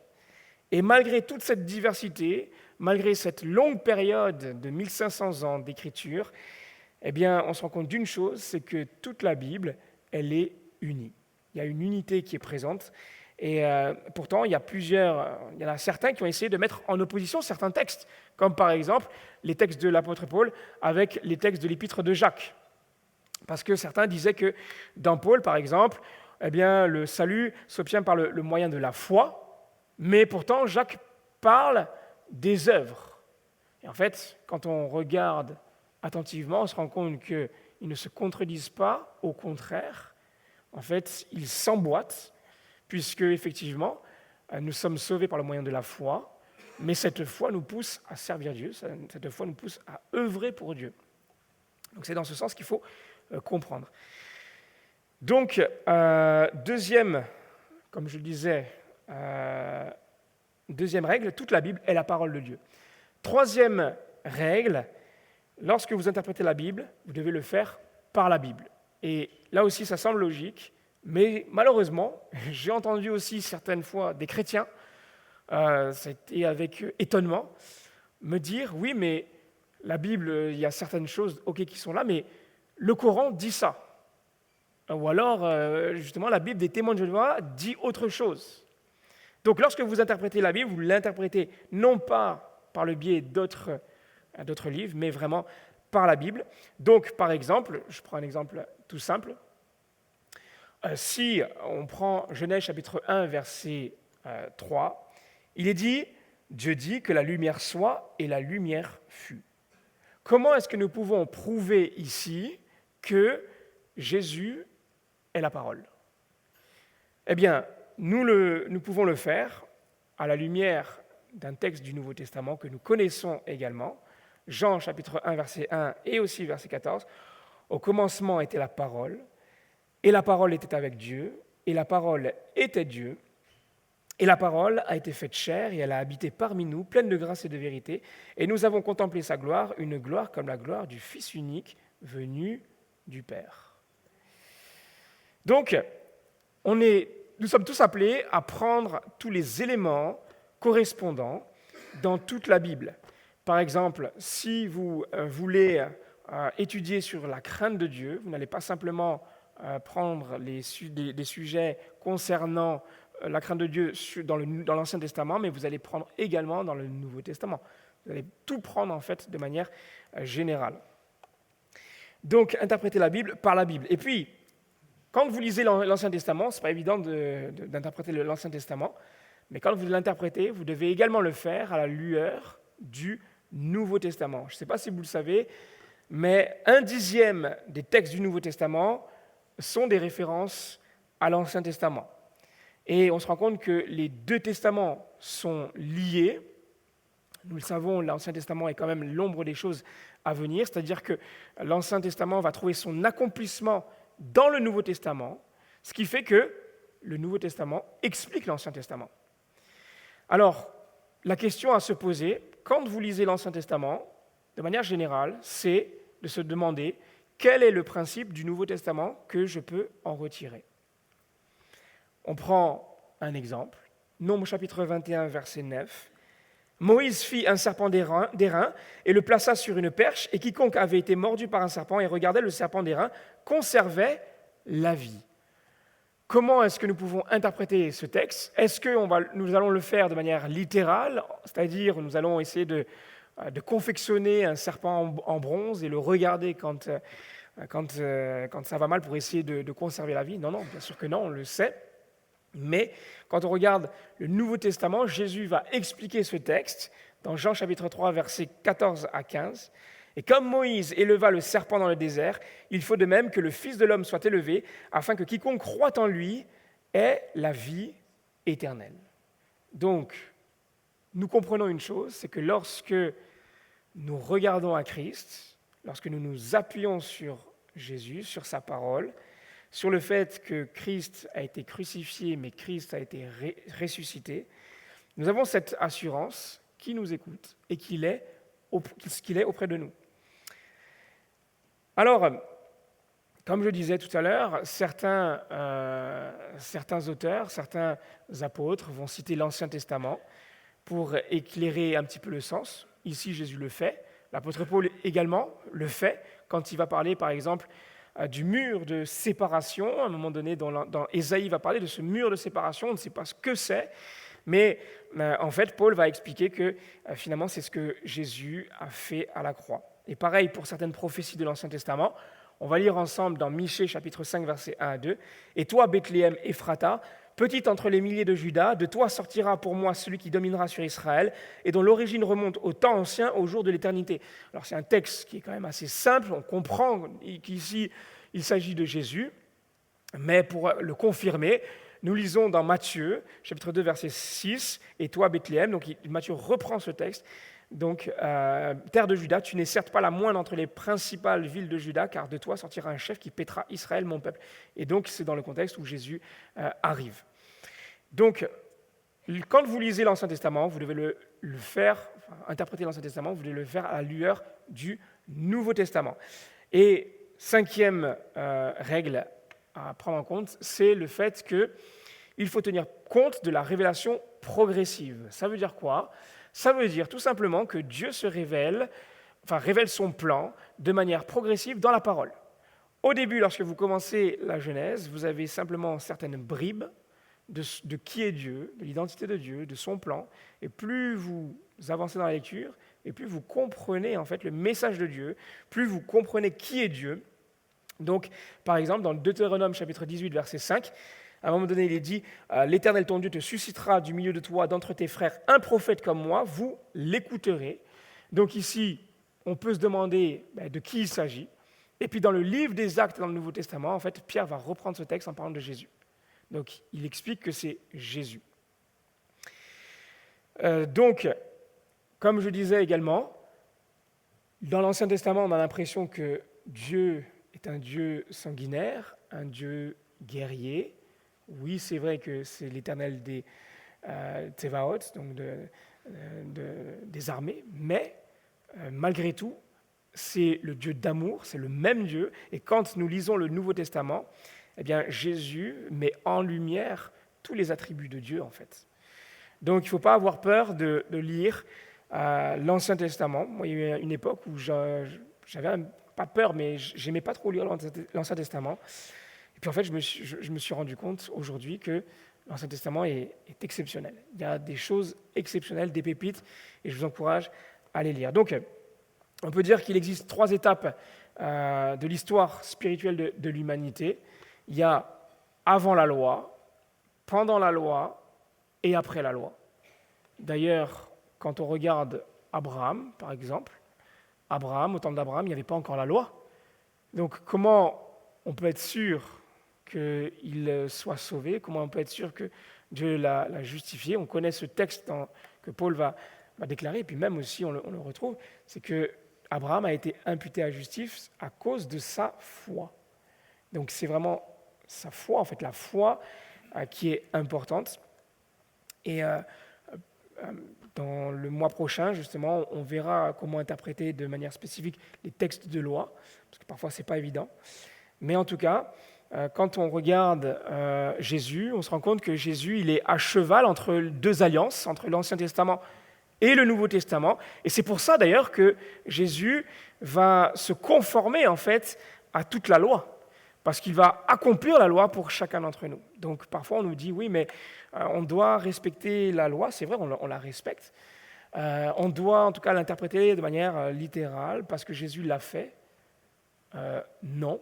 [SPEAKER 1] Et malgré toute cette diversité, malgré cette longue période de 1500 ans d'écriture, on se rend compte d'une chose, c'est que toute la Bible, elle est unie. Il y a une unité qui est présente. Et pourtant, il y en a certains qui ont essayé de mettre en opposition certains textes, comme par exemple les textes de l'apôtre Paul avec les textes de l'épître de Jacques. Parce que certains disaient que dans Paul, par exemple, le salut s'obtient par le moyen de la foi, mais pourtant Jacques parle des œuvres. Et en fait, quand on regarde attentivement, on se rend compte qu'ils ne se contredisent pas, au contraire, en fait, ils s'emboîtent, puisque, effectivement, nous sommes sauvés par le moyen de la foi, mais cette foi nous pousse à servir Dieu, cette foi nous pousse à œuvrer pour Dieu. Donc c'est dans ce sens qu'il faut comprendre. Donc, deuxième, comme je le disais, deuxième règle, toute la Bible est la parole de Dieu. Troisième règle, lorsque vous interprétez la Bible, vous devez le faire par la Bible. Et là aussi, ça semble logique, mais malheureusement, j'ai entendu aussi certaines fois des chrétiens, c'était avec étonnement, me dire, oui, mais la Bible, il y a certaines choses qui sont là, mais le Coran dit ça. Ou alors, justement, la Bible des témoins de Jéhovah dit autre chose. Donc, lorsque vous interprétez la Bible, vous l'interprétez non pas par le biais d'autres livres, mais vraiment par la Bible. Donc, par exemple, je prends un exemple tout simple. Si on prend Genèse chapitre 1, verset 3, il est dit, Dieu dit que la lumière soit et la lumière fut. Comment est-ce que nous pouvons prouver ici que Jésus est la parole? Eh bien, nous pouvons le faire à la lumière d'un texte du Nouveau Testament que nous connaissons également, Jean chapitre 1, verset 1 et aussi verset 14. Au commencement était la parole, et la parole était avec Dieu, et la parole était Dieu, et la parole a été faite chair, et elle a habité parmi nous, pleine de grâce et de vérité, et nous avons contemplé sa gloire, une gloire comme la gloire du Fils unique venu du Père. Donc, nous sommes tous appelés à prendre tous les éléments correspondants dans toute la Bible. Par exemple, si vous voulez étudier sur la crainte de Dieu, vous n'allez pas simplement prendre des sujets concernant la crainte de Dieu dans l'Ancien Testament, mais vous allez prendre également dans le Nouveau Testament. Vous allez tout prendre en fait de manière générale. Donc, interpréter la Bible par la Bible. Et puis, quand vous lisez l'Ancien Testament, ce n'est pas évident d'interpréter l'Ancien Testament, mais quand vous l'interprétez, vous devez également le faire à la lueur du Nouveau Testament. Je ne sais pas si vous le savez, mais 1/10 des textes du Nouveau Testament sont des références à l'Ancien Testament. Et on se rend compte que les deux testaments sont liés Nous le savons, l'Ancien Testament est quand même l'ombre des choses à venir, c'est-à-dire que l'Ancien Testament va trouver son accomplissement dans le Nouveau Testament, ce qui fait que le Nouveau Testament explique l'Ancien Testament. Alors, la question à se poser, quand vous lisez l'Ancien Testament, de manière générale, c'est de se demander quel est le principe du Nouveau Testament que je peux en retirer. On prend un exemple, Nombre chapitre 21, verset 9. Moïse fit un serpent d'airain et le plaça sur une perche, et quiconque avait été mordu par un serpent et regardait le serpent d'airain conservait la vie. Comment est-ce que nous pouvons interpréter ce texte ? Est-ce que nous allons le faire de manière littérale, c'est-à-dire nous allons essayer de confectionner un serpent en bronze et le regarder quand ça va mal pour essayer de conserver la vie ? Non, bien sûr que non, on le sait. Mais quand on regarde le Nouveau Testament, Jésus va expliquer ce texte dans Jean chapitre 3, versets 14 à 15. Et comme Moïse éleva le serpent dans le désert, il faut de même que le Fils de l'homme soit élevé, afin que quiconque croit en lui ait la vie éternelle. Donc, nous comprenons une chose, c'est que lorsque nous regardons à Christ, lorsque nous nous appuyons sur Jésus, sur sa parole, sur le fait que Christ a été crucifié, mais Christ a été ressuscité, nous avons cette assurance qu'il nous écoute et qu'il est auprès de nous. Alors, comme je disais tout à l'heure, certains auteurs, certains apôtres vont citer l'Ancien Testament pour éclairer un petit peu le sens. Ici, Jésus le fait. L'apôtre Paul également le fait quand il va parler, par exemple, du mur de séparation. À un moment donné, dans Ésaïe, il va parler de ce mur de séparation. On ne sait pas ce que c'est, mais en fait, Paul va expliquer que finalement, c'est ce que Jésus a fait à la croix. Et pareil pour certaines prophéties de l'Ancien Testament. On va lire ensemble dans Michée, chapitre 5, versets 1 à 2. « Et toi, Bethléem Ephrata, petite entre les milliers de Juda, de toi sortira pour moi celui qui dominera sur Israël, et dont l'origine remonte au temps ancien, au jour de l'éternité. » Alors c'est un texte qui est quand même assez simple, on comprend qu'ici il s'agit de Jésus, mais pour le confirmer, nous lisons dans Matthieu, chapitre 2, verset 6, « Et toi, Bethléem », donc Matthieu reprend ce texte, donc, terre de Juda, tu n'es certes pas la moindre entre les principales villes de Juda, car de toi sortira un chef qui paîtra Israël, mon peuple. Et donc, c'est dans le contexte où Jésus arrive. Donc, quand vous lisez l'Ancien Testament, vous devez le faire, interpréter l'Ancien Testament, vous devez le faire à la lueur du Nouveau Testament. Et cinquième règle à prendre en compte, c'est le fait qu'il faut tenir compte de la révélation progressive. Ça veut dire quoi ? Ça veut dire tout simplement que Dieu révèle son plan de manière progressive dans la parole. Au début, lorsque vous commencez la Genèse, vous avez simplement certaines bribes de qui est Dieu, de l'identité de Dieu, de son plan. Et plus vous avancez dans la lecture, et plus vous comprenez en fait le message de Dieu, plus vous comprenez qui est Dieu. Donc, par exemple, dans le Deutéronome chapitre 18, verset 5, à un moment donné, il est dit « L'Éternel ton Dieu te suscitera du milieu de toi, d'entre tes frères, un prophète comme moi, vous l'écouterez. » Donc ici, on peut se demander de qui il s'agit. Et puis dans le livre des Actes, dans le Nouveau Testament, en fait, Pierre va reprendre ce texte en parlant de Jésus. Donc, il explique que c'est Jésus. Donc, comme je disais également, dans l'Ancien Testament, on a l'impression que Dieu est un Dieu sanguinaire, un Dieu guerrier. Oui, c'est vrai que c'est l'Éternel des Tsevaot, donc des armées, mais malgré tout, c'est le Dieu d'amour, c'est le même Dieu. Et quand nous lisons le Nouveau Testament, eh bien, Jésus met en lumière tous les attributs de Dieu, en fait. Donc, il ne faut pas avoir peur de lire l'Ancien Testament. Moi, il y a eu une époque où j'avais pas peur, mais j'aimais pas trop lire l'Ancien Testament. Et puis en fait, je me suis rendu compte aujourd'hui que l'Ancien Testament est exceptionnel. Il y a des choses exceptionnelles, des pépites, et je vous encourage à les lire. Donc, on peut dire qu'il existe 3 étapes de l'histoire spirituelle de l'humanité. Il y a avant la loi, pendant la loi et après la loi. D'ailleurs, quand on regarde Abraham, par exemple, au temps d'Abraham, il n'y avait pas encore la loi. Donc, comment on peut être sûr qu'il soit sauvé? Comment on peut être sûr que Dieu l'a justifié? On connaît ce texte que Paul va va déclarer, et puis même aussi on le retrouve, c'est que Abraham a été imputé à justice à cause de sa foi. Donc c'est vraiment sa foi, en fait, la foi qui est importante. Et dans le mois prochain, justement, on verra comment interpréter de manière spécifique les textes de loi, parce que parfois c'est pas évident. Mais en tout cas, quand on regarde Jésus, on se rend compte que Jésus, il est à cheval entre deux alliances, entre l'Ancien Testament et le Nouveau Testament. Et c'est pour ça d'ailleurs que Jésus va se conformer en fait à toute la loi, parce qu'il va accomplir la loi pour chacun d'entre nous. Donc parfois on nous dit oui, mais on doit respecter la loi. C'est vrai, on la respecte. On doit en tout cas l'interpréter de manière littérale parce que Jésus l'a fait. Non,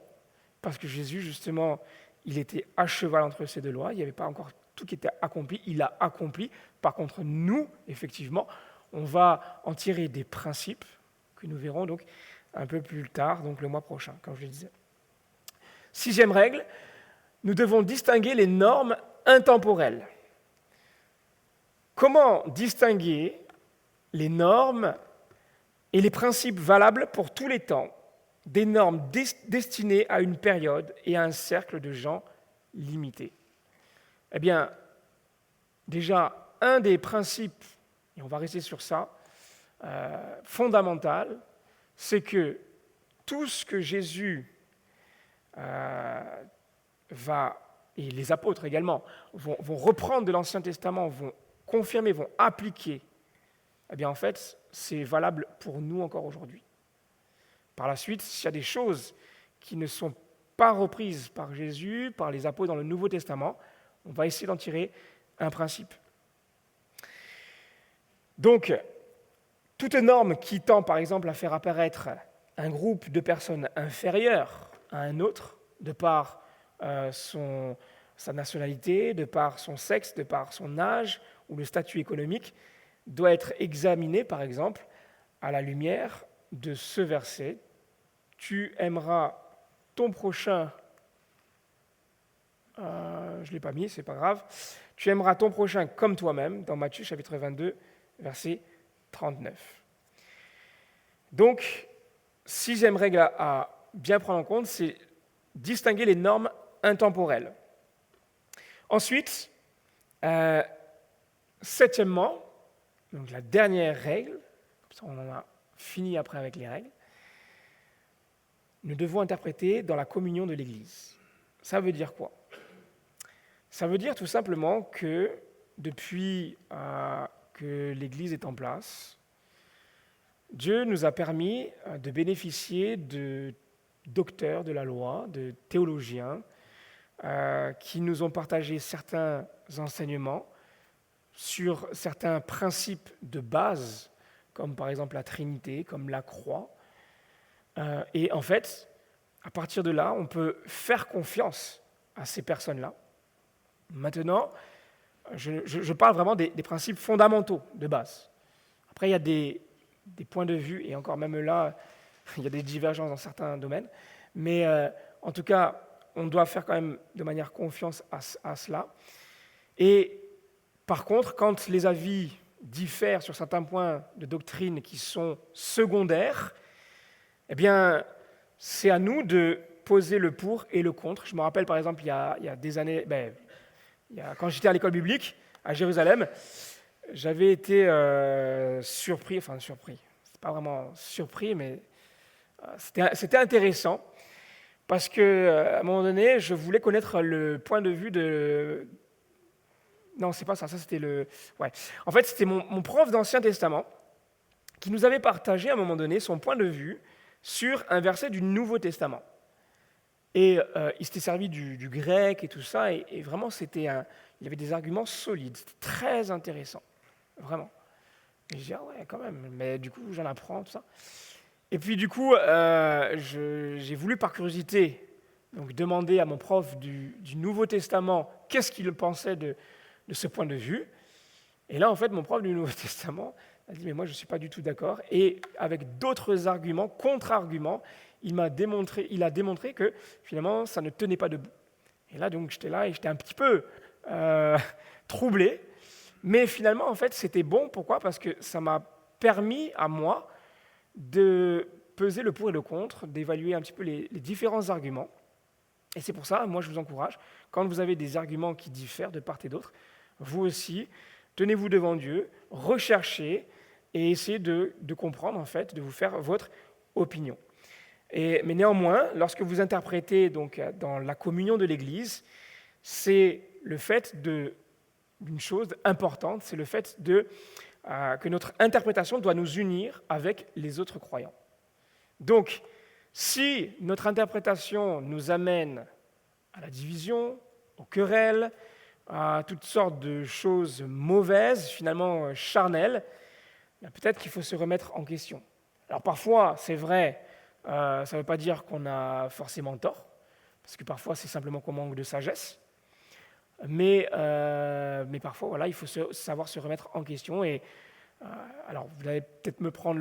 [SPEAKER 1] parce que Jésus justement, il était à cheval entre ces deux lois. Il n'y avait pas encore tout qui était accompli. Il l'a accompli. Par contre, nous, effectivement, on va en tirer des principes que nous verrons donc un peu plus tard, donc le mois prochain, comme je le disais. 6e règle, nous devons distinguer les normes intemporelles. Comment distinguer les normes et les principes valables pour tous les temps des normes destinées à une période et à un cercle de gens limités? Eh bien, déjà, un des principes, et on va rester sur ça, fondamental, c'est que tout ce que Jésus et les apôtres également, vont reprendre de l'Ancien Testament, vont confirmer, vont appliquer, eh bien en fait, c'est valable pour nous encore aujourd'hui. Par la suite, s'il y a des choses qui ne sont pas reprises par Jésus, par les apôtres dans le Nouveau Testament, on va essayer d'en tirer un principe. Donc, toute norme qui tend, par exemple, à faire apparaître un groupe de personnes inférieures à un autre, de par sa nationalité, de par son sexe, de par son âge ou le statut économique, doit être examinée, par exemple, à la lumière de ce verset. Tu aimeras ton prochain, je ne l'ai pas mis, c'est pas grave, tu aimeras ton prochain comme toi-même, dans Matthieu chapitre 22, verset 39. Donc, 6e règle à bien prendre en compte, c'est distinguer les normes intemporelles. Ensuite, 7e, donc la dernière règle, comme ça on en a fini après avec les règles, nous devons interpréter dans la communion de l'Église. Ça veut dire quoi? Ça veut dire tout simplement que depuis que l'Église est en place, Dieu nous a permis de bénéficier de docteurs de la loi, de théologiens, qui nous ont partagé certains enseignements sur certains principes de base, comme par exemple la Trinité, comme la croix. Et en fait, à partir de là, on peut faire confiance à ces personnes-là. Maintenant, je parle vraiment des principes fondamentaux de base. Après, il y a des points de vue, et encore même là, il y a des divergences dans certains domaines. Mais en tout cas, on doit faire quand même de manière confiance à cela. Et par contre, quand les avis diffèrent sur certains points de doctrine qui sont secondaires, eh bien, c'est à nous de poser le pour et le contre. Je me rappelle, par exemple, il y a des années, quand j'étais à l'école biblique à Jérusalem, j'avais été surpris, c'est pas vraiment surpris, mais c'était intéressant, parce qu'à un moment donné, je voulais connaître le point de vue de... Non, c'est pas ça, c'était le... Ouais. En fait, c'était mon prof d'Ancien Testament qui nous avait partagé à un moment donné son point de vue sur un verset du Nouveau Testament. Et il s'était servi du grec et tout ça, et vraiment, il y avait des arguments solides, c'était très intéressant, vraiment. Et je dis, ah ouais, quand même, mais du coup, j'en apprends, tout ça. Et puis du coup, j'ai voulu par curiosité donc, demander à mon prof du Nouveau Testament qu'est-ce qu'il pensait de ce point de vue. Et là, en fait, mon prof du Nouveau Testament a dit, mais moi, je ne suis pas du tout d'accord. Et avec d'autres arguments, contre-arguments, il a démontré que finalement, ça ne tenait pas debout. Et là, donc, j'étais là et j'étais un petit peu troublé. Mais finalement, en fait, c'était bon. Pourquoi? Parce que ça m'a permis à moi de peser le pour et le contre, d'évaluer un petit peu les différents arguments. Et c'est pour ça, moi, je vous encourage, quand vous avez des arguments qui diffèrent de part et d'autre, vous aussi, tenez-vous devant Dieu, recherchez et essayez de comprendre, en fait, de vous faire votre opinion. Mais néanmoins, lorsque vous interprétez donc, dans la communion de l'Église, c'est le fait d'une chose importante, c'est le fait que notre interprétation doit nous unir avec les autres croyants. Donc, si notre interprétation nous amène à la division, aux querelles, à toutes sortes de choses mauvaises, finalement charnelles, peut-être qu'il faut se remettre en question. Alors parfois, c'est vrai, ça ne veut pas dire qu'on a forcément tort, parce que parfois c'est simplement qu'on manque de sagesse, mais parfois, voilà, il faut savoir se remettre en question. Et alors, vous allez peut-être me prendre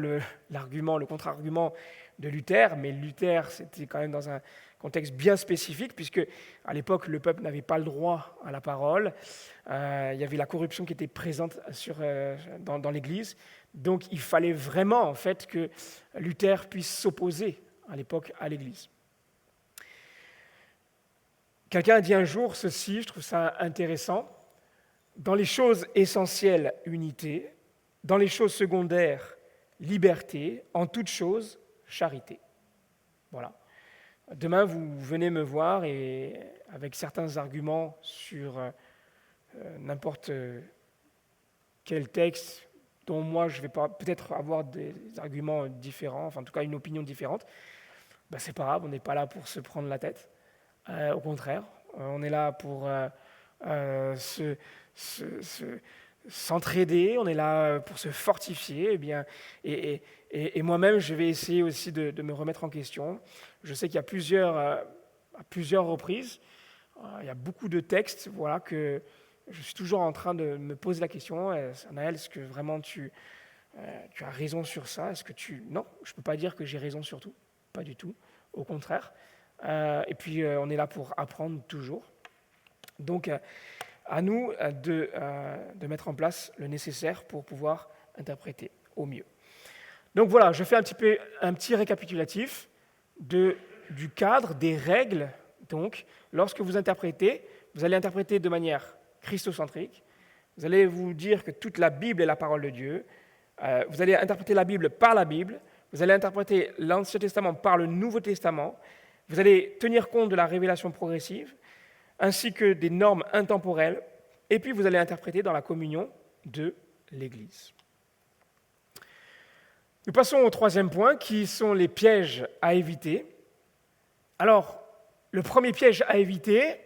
[SPEAKER 1] l'argument, le contre-argument de Luther, mais Luther, c'était quand même dans un contexte bien spécifique, puisque à l'époque, le peuple n'avait pas le droit à la parole. Il y avait la corruption qui était présente dans l'Église. Donc, il fallait vraiment, en fait, que Luther puisse s'opposer à l'époque à l'Église. Quelqu'un a dit un jour ceci, je trouve ça intéressant: dans les choses essentielles, unité; dans les choses secondaires, liberté; en toutes choses, charité. Voilà. Demain, vous venez me voir et avec certains arguments sur n'importe quel texte dont moi je vais peut-être avoir des arguments différents, enfin en tout cas une opinion différente, c'est pas grave, on n'est pas là pour se prendre la tête. Au contraire, on est là pour s'entraider, on est là pour se fortifier. Et moi-même, je vais essayer aussi de me remettre en question. Je sais qu'il y a à plusieurs reprises, il y a beaucoup de textes, voilà, que je suis toujours en train de me poser la question: Anaël, est-ce que vraiment tu as raison sur ça? Non, je ne peux pas dire que j'ai raison sur tout, pas du tout, au contraire. Et puis, on est là pour apprendre toujours. Donc, à nous de mettre en place le nécessaire pour pouvoir interpréter au mieux. Donc voilà, je fais un petit récapitulatif du cadre, des règles. Donc, lorsque vous interprétez, vous allez interpréter de manière christocentrique. Vous allez vous dire que toute la Bible est la parole de Dieu. Vous allez interpréter la Bible par la Bible. Vous allez interpréter l'Ancien Testament par le Nouveau Testament. Vous allez tenir compte de la révélation progressive, ainsi que des normes intemporelles, et puis vous allez interpréter dans la communion de l'Église. Nous passons au troisième point, qui sont les pièges à éviter. Alors, le premier piège à éviter,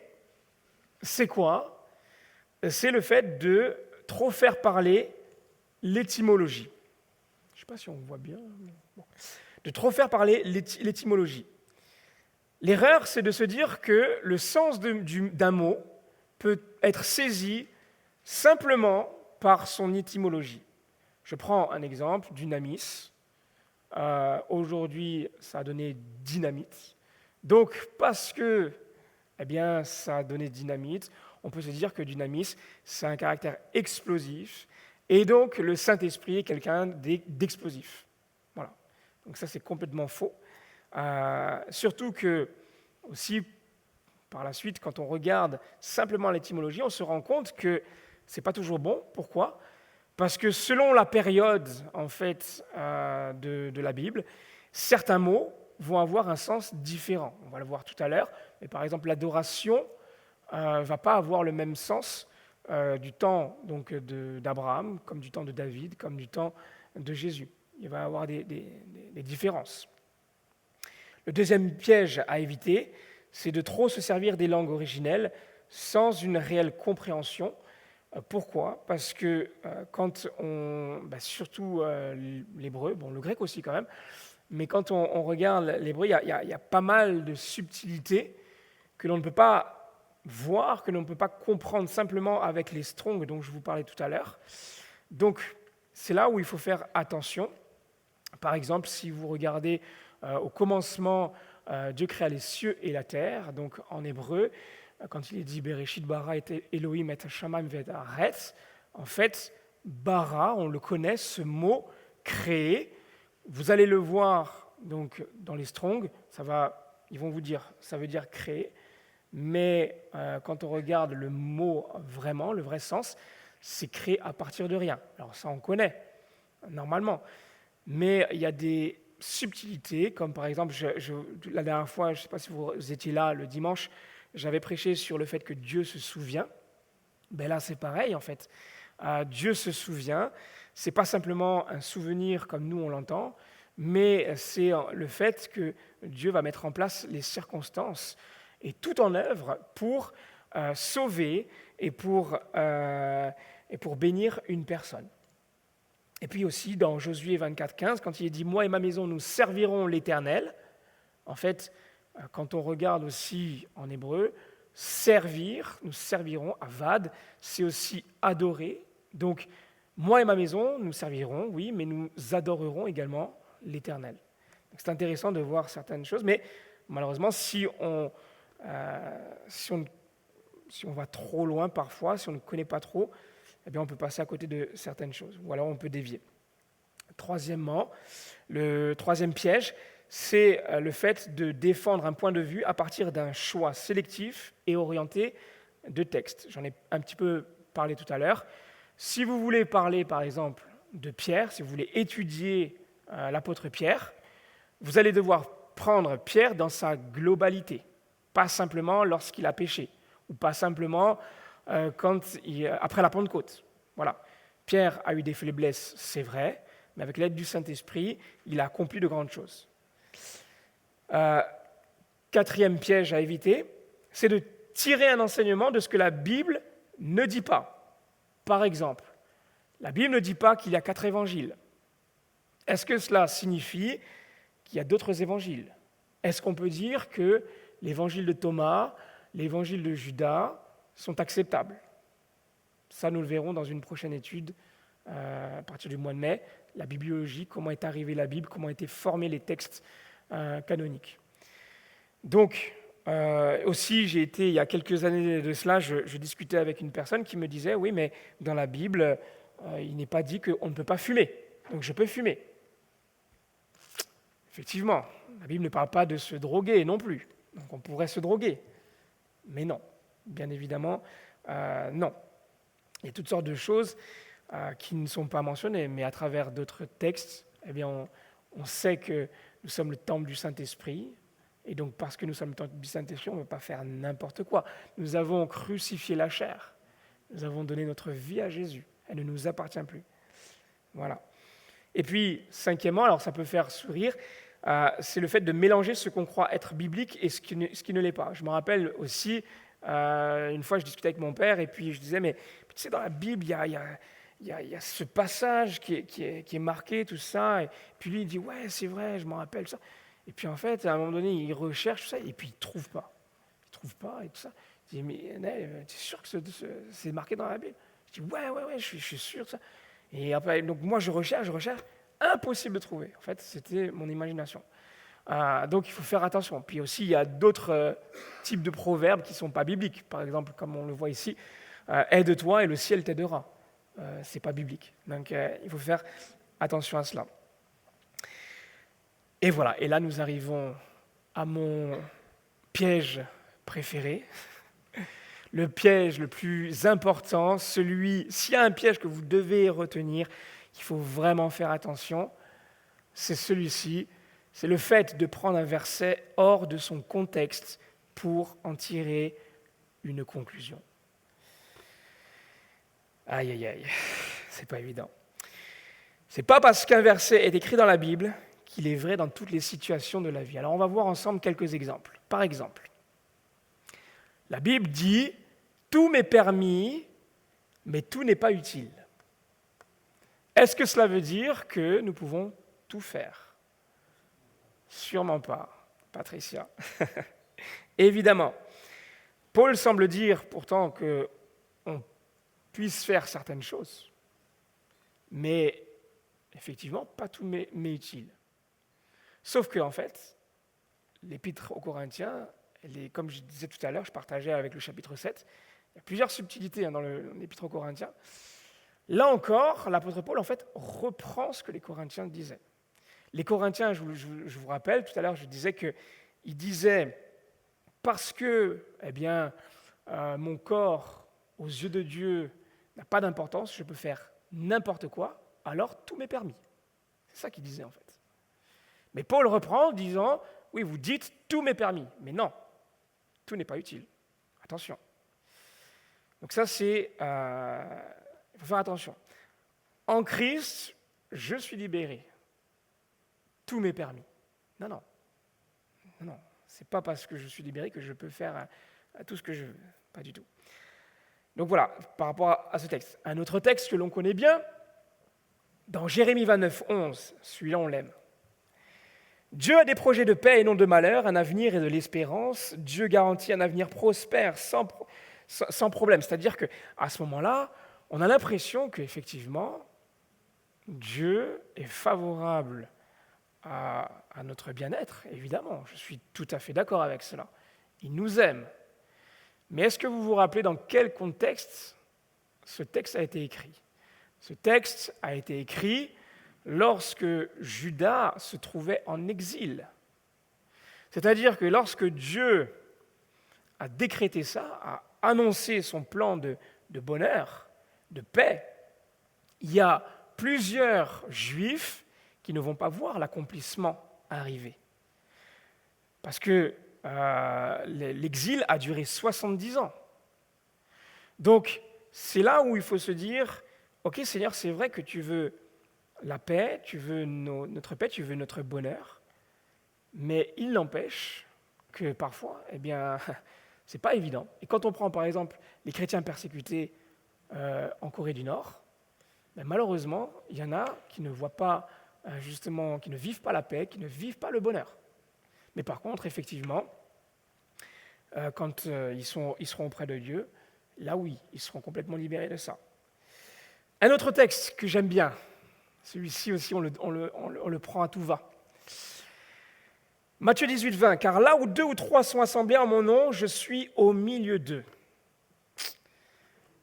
[SPEAKER 1] c'est quoi? C'est le fait de trop faire parler l'étymologie. Je ne sais pas si on voit bien. Bon. De trop faire parler l'étymologie. L'erreur, c'est de se dire que le sens d'un mot peut être saisi simplement par son étymologie. Je prends un exemple, dynamis. Aujourd'hui, ça a donné dynamite. Donc, parce que ça a donné dynamite, on peut se dire que dynamis, c'est un caractère explosif, et donc le Saint-Esprit est quelqu'un d'explosif. Voilà. Donc ça, c'est complètement faux. Surtout que, aussi, par la suite, quand on regarde simplement l'étymologie, on se rend compte que ce n'est pas toujours bon. Pourquoi? Parce que selon la période, en fait, de la Bible, certains mots vont avoir un sens différent. On va le voir tout à l'heure. Mais par exemple, l'adoration ne va pas avoir le même sens du temps donc, d'Abraham, comme du temps de David, comme du temps de Jésus. Il va y avoir des différences. Le deuxième piège à éviter, c'est de trop se servir des langues originelles sans une réelle compréhension. Pourquoi? Parce que quand surtout l'hébreu, le grec aussi quand même, mais quand on regarde l'hébreu, il y a pas mal de subtilités que l'on ne peut pas voir, que l'on ne peut pas comprendre simplement avec les strongs dont je vous parlais tout à l'heure. Donc, c'est là où il faut faire attention. Par exemple, si vous regardez au commencement, Dieu créa les cieux et la terre. Donc, en hébreu, quand il est dit Bereshit bara et Elohim et Shamayim ve'aretz, En fait, bara, on le connaît, ce mot créer. Vous allez le voir donc dans les Strong, ils vont vous dire, ça veut dire créer. Mais quand on regarde le mot vraiment, le vrai sens, c'est créer à partir de rien. Alors ça, on connaît normalement. Mais il y a des subtilités, comme par exemple, la dernière fois, je ne sais pas si vous étiez là le dimanche, j'avais prêché sur le fait que Dieu se souvient. Ben là, c'est pareil en fait. Dieu se souvient. C'est pas simplement un souvenir comme nous on l'entend, mais c'est le fait que Dieu va mettre en place les circonstances et tout en œuvre pour sauver et pour bénir une personne. Et puis aussi dans Josué 24,15, quand il est dit « Moi et ma maison, nous servirons l'Éternel », en fait, quand on regarde aussi en hébreu, servir, nous servirons, avad, c'est aussi adorer. Donc, moi et ma maison, nous servirons, oui, mais nous adorerons également l'Éternel. Donc, c'est intéressant de voir certaines choses, mais malheureusement, si on va trop loin parfois, si on ne connaît pas trop, eh bien, on peut passer à côté de certaines choses, ou alors on peut dévier. Troisièmement, le troisième piège, c'est le fait de défendre un point de vue à partir d'un choix sélectif et orienté de texte. J'en ai un petit peu parlé tout à l'heure. Si vous voulez parler, par exemple, de Pierre, si vous voulez étudier l'apôtre Pierre, vous allez devoir prendre Pierre dans sa globalité, pas simplement lorsqu'il a péché, ou pas simplement après la Pentecôte. Voilà. Pierre a eu des faiblesses, c'est vrai, mais avec l'aide du Saint-Esprit, il a accompli de grandes choses. Quatrième piège à éviter, c'est de tirer un enseignement de ce que la Bible ne dit pas. Par exemple, la Bible ne dit pas qu'il y a 4 évangiles. Est-ce que cela signifie qu'il y a d'autres évangiles? Est-ce qu'on peut dire que l'évangile de Thomas, l'évangile de Judas sont acceptables? Ça, nous le verrons dans une prochaine étude à partir du mois de mai, la bibliologie, comment est arrivée la Bible, comment ont été formés les textes canoniques. Donc, aussi, il y a quelques années de cela, je discutais avec une personne qui me disait, oui, mais dans la Bible, il n'est pas dit qu'on ne peut pas fumer, donc je peux fumer. Effectivement, la Bible ne parle pas de se droguer non plus, donc on pourrait se droguer, mais non, bien évidemment, non. Il y a toutes sortes de choses qui ne sont pas mentionnées, mais à travers d'autres textes, eh bien, on sait que nous sommes le temple du Saint-Esprit, et donc parce que nous sommes le temple du Saint-Esprit, on ne peut pas faire n'importe quoi. Nous avons crucifié la chair, nous avons donné notre vie à Jésus, elle ne nous appartient plus. Voilà. Et puis, cinquièmement, alors ça peut faire sourire, c'est le fait de mélanger ce qu'on croit être biblique et ce qui ne l'est pas. Je me rappelle aussi, une fois je discutais avec mon père, et puis je disais, mais tu sais, dans la Bible, il y a ce passage qui est marqué, tout ça. Et puis lui, il dit, ouais, c'est vrai, je m'en rappelle, ça. Et puis en fait, à un moment donné, il recherche tout ça, et puis il ne trouve pas. Il ne trouve pas, et tout ça. Il dit, mais tu es sûr que c'est marqué dans la Bible? Je dis, ouais, je suis sûr de ça. Et après, donc moi, je recherche, impossible de trouver. En fait, c'était mon imagination. Donc il faut faire attention. Puis aussi, il y a d'autres types de proverbes qui ne sont pas bibliques. Par exemple, comme on le voit ici, aide-toi et le ciel t'aidera. Ce n'est pas biblique. Donc il faut faire attention à cela. Et voilà, et là nous arrivons à mon piège préféré, le piège le plus important, s'il y a un piège que vous devez retenir, qu'il faut vraiment faire attention, c'est celui-ci, c'est le fait de prendre un verset hors de son contexte pour en tirer une conclusion. Aïe, c'est pas évident. C'est pas parce qu'un verset est écrit dans la Bible qu'il est vrai dans toutes les situations de la vie. Alors on va voir ensemble quelques exemples. Par exemple, la Bible dit « Tout m'est permis, mais tout n'est pas utile ». Est-ce que cela veut dire que nous pouvons tout faire? Sûrement pas, Patricia. Évidemment. Paul semble dire pourtant qu'on puisse faire certaines choses, mais effectivement, pas tout m'est utile. Sauf que, en fait, l'épître aux Corinthiens, comme je disais tout à l'heure, je partageais avec le chapitre 7, il y a plusieurs subtilités dans l'épître aux Corinthiens. Là encore, l'apôtre Paul, en fait, reprend ce que les Corinthiens disaient. Les Corinthiens, je vous rappelle, tout à l'heure, je disais qu'ils disaient, parce que, mon corps, aux yeux de Dieu, n'a pas d'importance, je peux faire n'importe quoi, alors tout m'est permis. C'est ça qu'ils disaient, en fait. Mais Paul reprend en disant, oui, vous dites, tout m'est permis. Mais non, tout n'est pas utile. Attention. Donc ça, il faut faire attention. En Christ, je suis libéré. Tout m'est permis. Non. C'est pas parce que je suis libéré que je peux faire tout ce que je veux. Pas du tout. Donc voilà, par rapport à ce texte. Un autre texte que l'on connaît bien, dans Jérémie 29, 11, celui-là on l'aime. Dieu a des projets de paix et non de malheur, un avenir et de l'espérance. Dieu garantit un avenir prospère sans problème. C'est-à-dire qu'à ce moment-là, on a l'impression qu'effectivement, Dieu est favorable à notre bien-être, évidemment. Je suis tout à fait d'accord avec cela. Il nous aime. Mais est-ce que vous vous rappelez dans quel contexte ce texte a été écrit ? Ce texte a été écrit lorsque Juda se trouvait en exil. C'est-à-dire que lorsque Dieu a décrété ça, a annoncé son plan de bonheur, de paix, il y a plusieurs Juifs qui ne vont pas voir l'accomplissement arriver. Parce que l'exil a duré 70 ans. Donc, c'est là où il faut se dire, ok Seigneur, c'est vrai que tu veux la paix, tu veux notre paix, tu veux notre bonheur, mais il n'empêche que parfois, c'est pas évident. Et quand on prend par exemple les chrétiens persécutés en Corée du Nord, malheureusement, il y en a qui ne voient pas justement, qui ne vivent pas la paix, qui ne vivent pas le bonheur. Mais par contre, effectivement, quand ils seront auprès de Dieu, là oui, ils seront complètement libérés de ça. Un autre texte que j'aime bien, celui-ci aussi, on le prend à tout va. Matthieu 18, 20, « Car là où 2 ou 3 sont assemblés en mon nom, je suis au milieu d'eux. »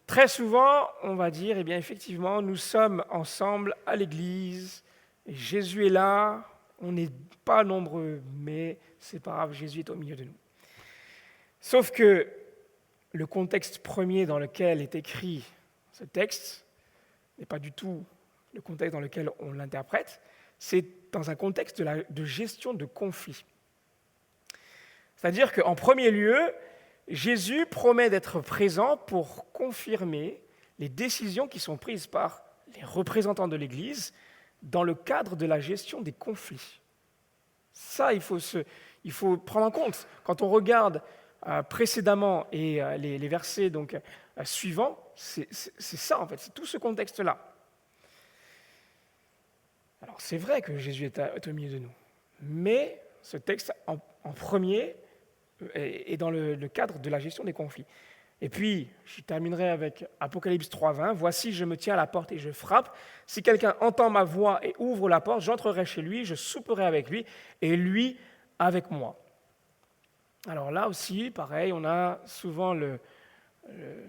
[SPEAKER 1] Très souvent, on va dire, effectivement, nous sommes ensemble à l'église, et Jésus est là, on n'est pas nombreux, mais c'est pas grave, Jésus est au milieu de nous. Sauf que le contexte premier dans lequel est écrit ce texte n'est pas du tout le contexte dans lequel on l'interprète, c'est dans un contexte de gestion de conflits. C'est-à-dire qu'en premier lieu, Jésus promet d'être présent pour confirmer les décisions qui sont prises par les représentants de l'Église dans le cadre de la gestion des conflits. Ça, il faut prendre en compte. Quand on regarde précédemment et les versets suivants, c'est ça en fait, c'est tout ce contexte-là. Alors c'est vrai que Jésus est au milieu de nous, mais ce texte en premier est dans le cadre de la gestion des conflits. Et puis, je terminerai avec Apocalypse 3.20. « Voici, je me tiens à la porte et je frappe. Si quelqu'un entend ma voix et ouvre la porte, j'entrerai chez lui, je souperai avec lui et lui avec moi. » Alors là aussi, pareil, on a souvent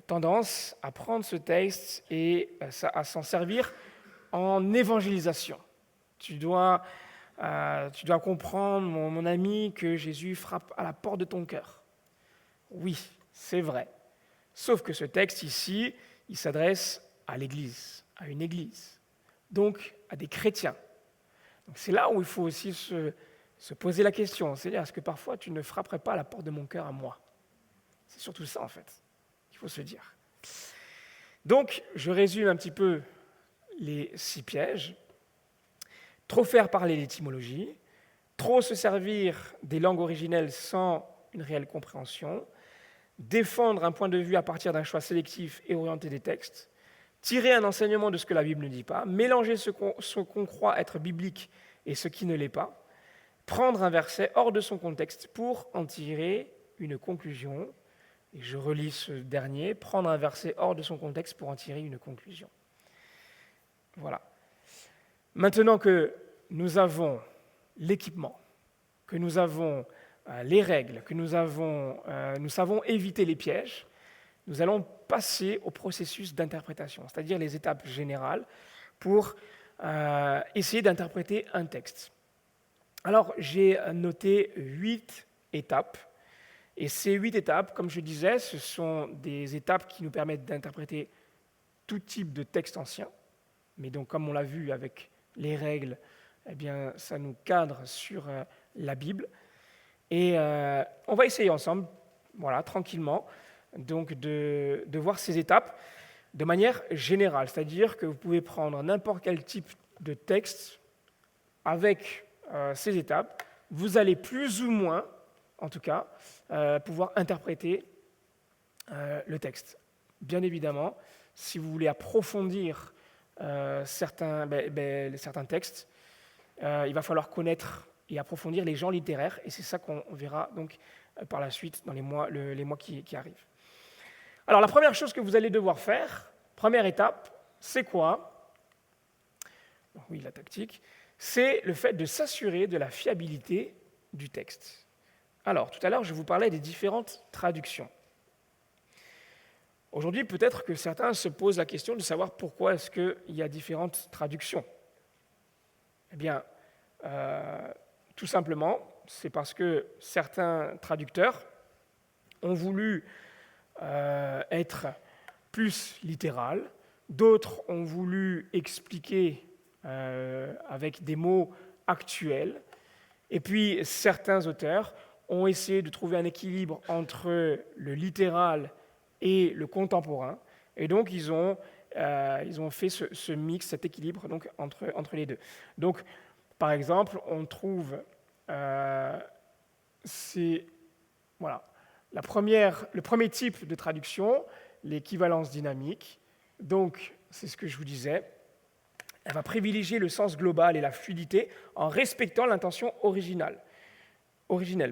[SPEAKER 1] tendance à prendre ce texte et à s'en servir en évangélisation. Tu dois comprendre, mon ami, que Jésus frappe à la porte de ton cœur. Oui, c'est vrai. Sauf que ce texte ici, il s'adresse à l'Église, à une Église, donc à des chrétiens. Donc c'est là où il faut aussi se poser la question, c'est-à-dire, est-ce que parfois tu ne frapperais pas à la porte de mon cœur à moi ? C'est surtout ça, en fait, qu'il faut se dire. Donc, je résume un petit peu les 6 pièges. Trop faire parler l'étymologie, trop se servir des langues originelles sans une réelle compréhension, défendre un point de vue à partir d'un choix sélectif et orienté des textes, tirer un enseignement de ce que la Bible ne dit pas, mélanger ce qu'on croit être biblique et ce qui ne l'est pas, prendre un verset hors de son contexte pour en tirer une conclusion. Et je relis ce dernier, prendre un verset hors de son contexte pour en tirer une conclusion. Voilà. Maintenant que nous avons l'équipement, que nous avons les règles, que nous savons éviter les pièges, nous allons passer au processus d'interprétation, c'est-à-dire les étapes générales pour essayer d'interpréter un texte. Alors, j'ai noté 8 étapes. Et ces 8 étapes, comme je disais, ce sont des étapes qui nous permettent d'interpréter tout type de texte ancien. Mais donc, comme on l'a vu avec les règles, eh bien, ça nous cadre sur la Bible. Et on va essayer ensemble, voilà, tranquillement, donc de voir ces étapes de manière générale. C'est-à-dire que vous pouvez prendre n'importe quel type de texte avec ces étapes. Vous allez plus ou moins, en tout cas, pouvoir interpréter le texte. Bien évidemment, si vous voulez approfondir certains textes, il va falloir connaître et approfondir les genres littéraires, et c'est ça qu'on verra donc par la suite dans les mois qui arrivent. Alors la première chose que vous allez devoir faire, première étape, c'est quoi? Oui, la tactique, c'est le fait de s'assurer de la fiabilité du texte. Alors, tout à l'heure, je vous parlais des différentes traductions. Aujourd'hui, peut-être que certains se posent la question de savoir pourquoi est-ce qu'il y a différentes traductions. Eh bien, tout simplement, c'est parce que certains traducteurs ont voulu être plus littéral, d'autres ont voulu expliquer avec des mots actuels, et puis certains auteurs ont essayé de trouver un équilibre entre le littéral et le contemporain, et donc ils ont fait ce mix, cet équilibre donc, entre les deux. Donc, par exemple, on trouve le premier type de traduction, l'équivalence dynamique. Donc, c'est ce que je vous disais, elle va privilégier le sens global et la fluidité en respectant l'intention originelle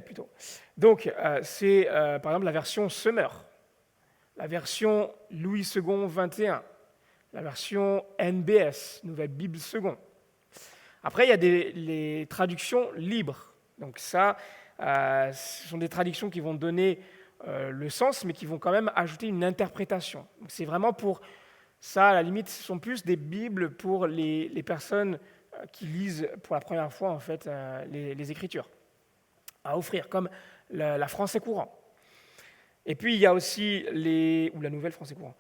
[SPEAKER 1] plutôt. Donc, c'est par exemple la version Summer, la version Louis II 21, la version NBS, Nouvelle Bible Second. Après, il y a les traductions libres. Donc ça, ce sont des traductions qui vont donner le sens, mais qui vont quand même ajouter une interprétation. Donc c'est vraiment pour ça, à la limite, ce sont plus des Bibles pour les personnes qui lisent pour la première fois en fait les Écritures à offrir, comme la Français courant. Et puis il y a aussi ou la Nouvelle Français courant.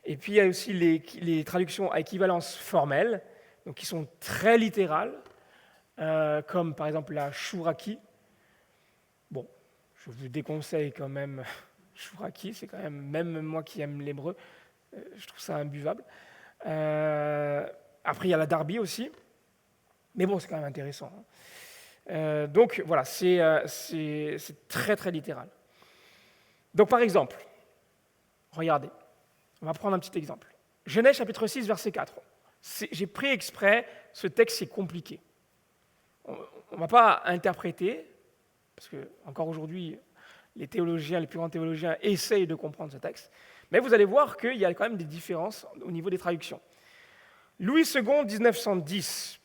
[SPEAKER 1] Et puis il y a aussi les traductions à équivalence formelle, donc qui sont très littérales, comme par exemple la Chouraki. Bon, je vous déconseille quand même Chouraki, c'est quand même moi qui aime l'hébreu, je trouve ça imbuvable. Après, il y a la Darby aussi, mais bon, c'est quand même intéressant. Donc voilà, c'est très très littéral. Donc par exemple, regardez, on va prendre un petit exemple. Genèse chapitre 6, verset 4. J'ai pris exprès, ce texte c'est compliqué. On ne va pas interpréter, parce que encore aujourd'hui, les plus grands théologiens essayent de comprendre ce texte, mais vous allez voir qu'il y a quand même des différences au niveau des traductions. Louis II, 1910,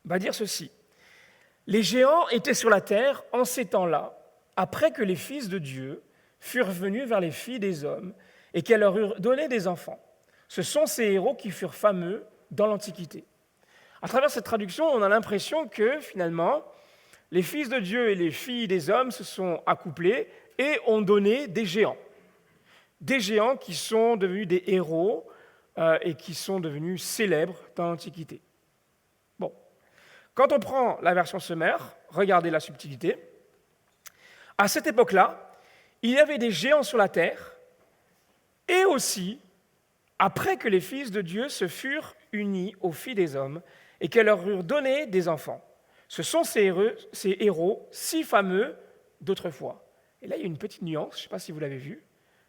[SPEAKER 1] va dire ceci. « Les géants étaient sur la terre en ces temps-là, après que les fils de Dieu furent venus vers les filles des hommes et qu'elles leur eurent donné des enfants. Ce sont ces héros qui furent fameux dans l'Antiquité. » À travers cette traduction, on a l'impression que, finalement, les fils de Dieu et les filles des hommes se sont accouplés et ont donné des géants. Des géants qui sont devenus des héros et qui sont devenus célèbres dans l'Antiquité. Bon. Quand on prend la version Summer, regardez la subtilité. À cette époque-là, il y avait des géants sur la terre et aussi, après que les fils de Dieu se furent unis aux filles des hommes et qu'elles leur eurent donné des enfants. Ce sont ces héros si fameux d'autrefois. Et là, il y a une petite nuance, je ne sais pas si vous l'avez vu,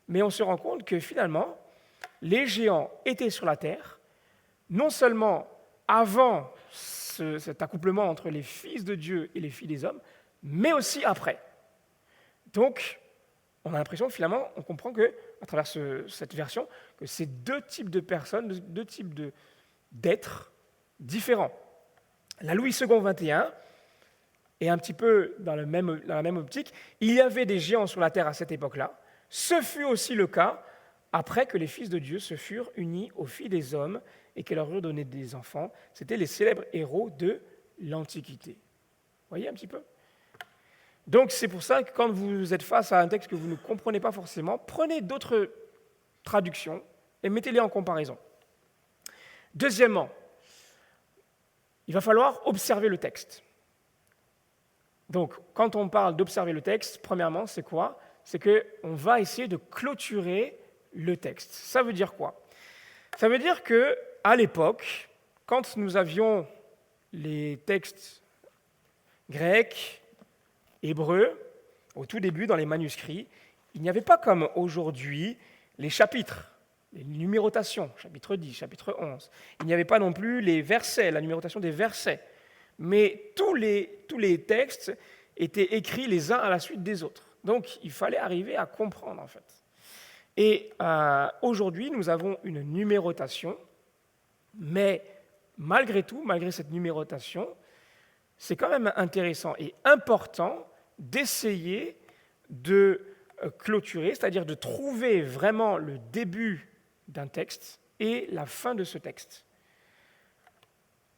[SPEAKER 1] mais on se rend compte que finalement, les géants étaient sur la terre, non seulement avant cet accouplement entre les fils de Dieu et les filles des hommes, mais aussi après. Donc, on a l'impression que finalement, on comprend que, à travers cette version, que c'est deux types de personnes, deux types d'êtres différents. La Louis II 21 est un petit peu dans la même optique. Il y avait des géants sur la terre à cette époque-là. Ce fut aussi le cas après que les fils de Dieu se furent unis aux filles des hommes et qu'elles leur eurent donné des enfants. C'étaient les célèbres héros de l'Antiquité. Vous voyez un petit peu? Donc c'est pour ça que quand vous êtes face à un texte que vous ne comprenez pas forcément, prenez d'autres traductions et mettez-les en comparaison. Deuxièmement, il va falloir observer le texte. Donc, quand on parle d'observer le texte, premièrement, c'est quoi? C'est qu'on va essayer de clôturer le texte. Ça veut dire quoi? Ça veut dire qu'à l'époque, quand nous avions les textes grecs, hébreux, au tout début, dans les manuscrits, il n'y avait pas comme aujourd'hui les chapitres, les numérotations, chapitre 10, chapitre 11. Il n'y avait pas non plus les versets, la numérotation des versets. Mais tous les textes étaient écrits les uns à la suite des autres. Donc, il fallait arriver à comprendre, en fait. Et aujourd'hui, nous avons une numérotation, mais malgré tout, malgré cette numérotation, c'est quand même intéressant et important d'essayer de clôturer, c'est-à-dire de trouver vraiment le début d'un texte et la fin de ce texte.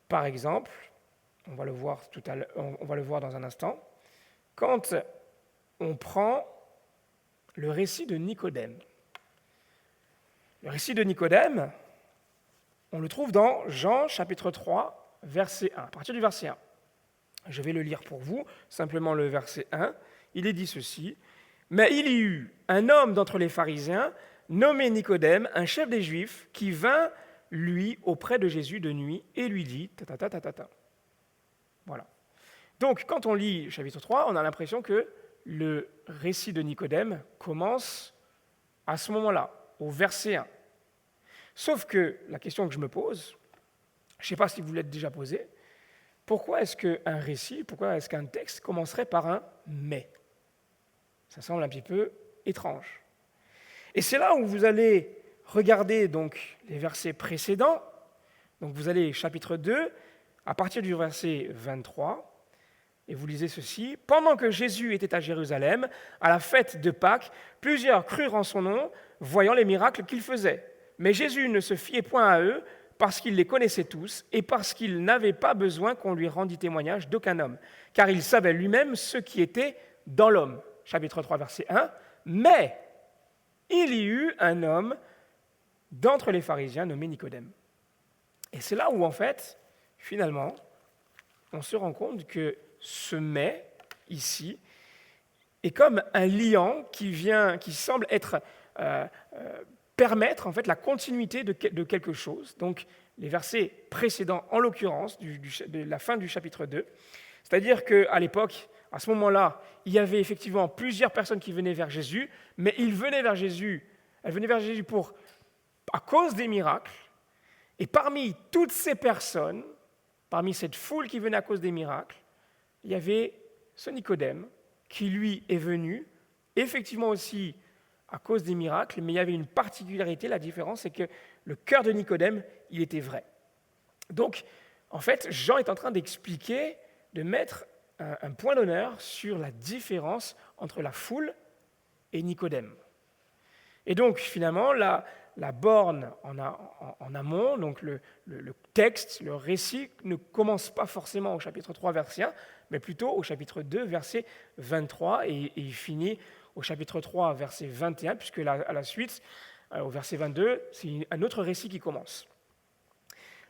[SPEAKER 1] Par exemple, on va le voir dans un instant, quand on prend le récit de Nicodème. Le récit de Nicodème, on le trouve dans Jean chapitre 3, verset 1, à partir du verset 1. Je vais le lire pour vous, simplement le verset 1. Il est dit ceci: « Mais il y eut un homme d'entre les pharisiens, nommé Nicodème, un chef des Juifs, qui vint, lui, auprès de Jésus de nuit, et lui dit, Voilà. Donc, quand on lit le chapitre 3, on a l'impression que le récit de Nicodème commence à ce moment-là, au verset 1. Sauf que la question que je me pose, je ne sais pas si vous l'êtes déjà posée, pourquoi est-ce qu'un récit, pourquoi est-ce qu'un texte commencerait par un « mais » Ça semble un petit peu étrange. Et c'est là où vous allez regarder donc les versets précédents. Donc vous allez chapitre 2, à partir du verset 23, et vous lisez ceci: « Pendant que Jésus était à Jérusalem, à la fête de Pâques, plusieurs crurent en son nom, voyant les miracles qu'il faisait. Mais Jésus ne se fiait point à eux, parce qu'il les connaissait tous, et parce qu'il n'avait pas besoin qu'on lui rendît témoignage d'aucun homme, car il savait lui-même ce qui était dans l'homme. » Chapitre 3, verset 1. « Mais il y eut un homme d'entre les pharisiens nommé Nicodème. » Et c'est là où, en fait, finalement, on se rend compte que ce « mais » ici est comme un liant qui semble être permettre en fait la continuité de quelque chose. Donc les versets précédents, en l'occurrence, de la fin du chapitre 2, c'est-à-dire qu'à l'époque, à ce moment-là, il y avait effectivement plusieurs personnes qui venaient vers Jésus, mais elles venaient vers Jésus à cause des miracles. Et parmi toutes ces personnes, parmi cette foule qui venait à cause des miracles, il y avait ce Nicodème qui, lui, est venu, effectivement aussi à cause des miracles, mais il y avait une particularité, la différence, c'est que le cœur de Nicodème, il était vrai. Donc, en fait, Jean est en train d'expliquer, de mettre un point d'honneur sur la différence entre la foule et Nicodème. Et donc, finalement, la borne en amont, donc le texte, le récit, ne commence pas forcément au chapitre 3, verset 1, mais plutôt au chapitre 2, verset 23, et il finit au chapitre 3, verset 21, puisque à la suite, au verset 22, c'est un autre récit qui commence.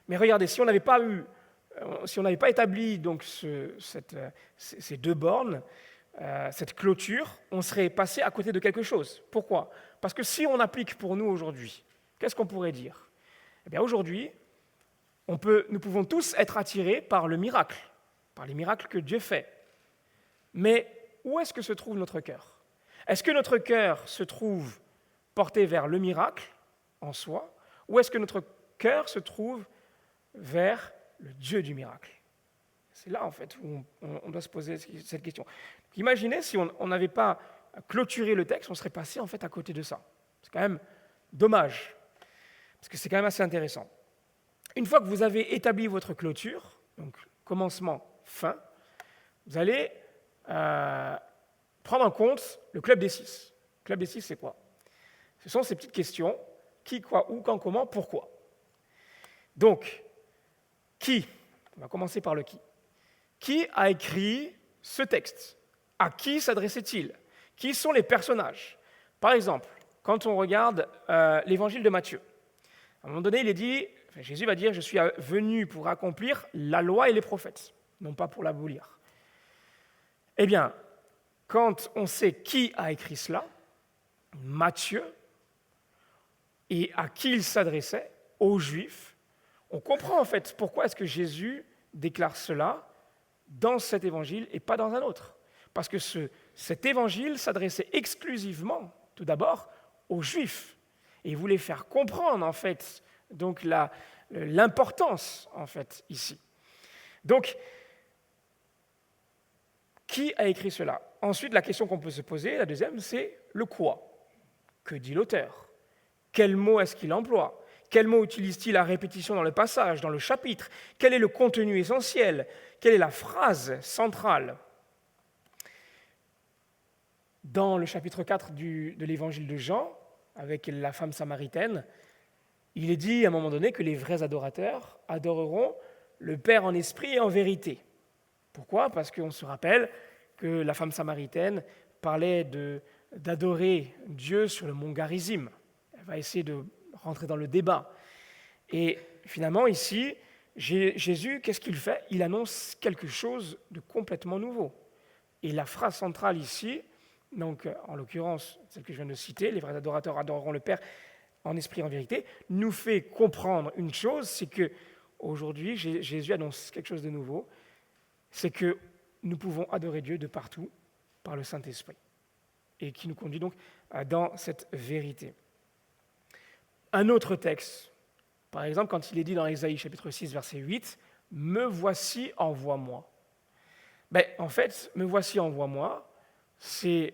[SPEAKER 1] Mais regardez, si on n'avait pas établi donc ces deux bornes, cette clôture, on serait passé à côté de quelque chose. Pourquoi? Parce que si on applique pour nous aujourd'hui, qu'est-ce qu'on pourrait dire? Eh bien aujourd'hui, nous pouvons tous être attirés par le miracle, par les miracles que Dieu fait. Mais où est-ce que se trouve notre cœur? Est-ce que notre cœur se trouve porté vers le miracle en soi, ou est-ce que notre cœur se trouve vers le Dieu du miracle? C'est là, en fait, où on doit se poser cette question. Donc, imaginez si on n'avait pas clôturé le texte, on serait passé, en fait, à côté de ça. C'est quand même dommage, parce que c'est quand même assez intéressant. Une fois que vous avez établi votre clôture, donc commencement, fin, vous allez prendre en compte le club des 6. Le club des 6, c'est quoi? Ce sont ces petites questions. Qui, quoi, où, quand, comment, pourquoi. Donc, qui? On va commencer par le qui. Qui a écrit ce texte? À qui s'adressait-il? Qui sont les personnages? Par exemple, quand on regarde l'évangile de Matthieu, à un moment donné, Jésus va dire « Je suis venu pour accomplir la loi et les prophètes, non pas pour l'abolir. » Eh bien, quand on sait qui a écrit cela, Matthieu, et à qui il s'adressait, aux Juifs, on comprend en fait pourquoi est-ce que Jésus déclare cela dans cet évangile et pas dans un autre. Parce que cet évangile s'adressait exclusivement, tout d'abord, aux Juifs. Et il voulait faire comprendre, en fait, donc l'importance, en fait, ici. Donc, qui a écrit cela? Ensuite, la question qu'on peut se poser, la deuxième, c'est le quoi. Que dit l'auteur? Quel mot est-ce qu'il emploie? Quel mot utilise-t-il à répétition dans le passage, dans le chapitre? Quel est le contenu essentiel? Quelle est la phrase centrale? Dans le chapitre 4 de l'évangile de Jean, avec la femme samaritaine, il est dit à un moment donné que les vrais adorateurs adoreront le Père en esprit et en vérité. Pourquoi? Parce qu'on se rappelle que la femme samaritaine parlait d'adorer Dieu sur le mont Garizim. Elle va essayer de rentrer dans le débat. Et finalement, ici, Jésus, qu'est-ce qu'il fait? Il annonce quelque chose de complètement nouveau. Et la phrase centrale ici, donc en l'occurrence, celle que je viens de citer, les vrais adorateurs adoreront le Père en esprit et en vérité, nous fait comprendre une chose, c'est que aujourd'hui, Jésus annonce quelque chose de nouveau, c'est que nous pouvons adorer Dieu de partout par le Saint-Esprit, et qui nous conduit donc dans cette vérité. Un autre texte, par exemple, quand il est dit dans Ésaïe chapitre 6, verset 8, « Me voici, envoie-moi ». En fait, « Me voici, envoie-moi », c'est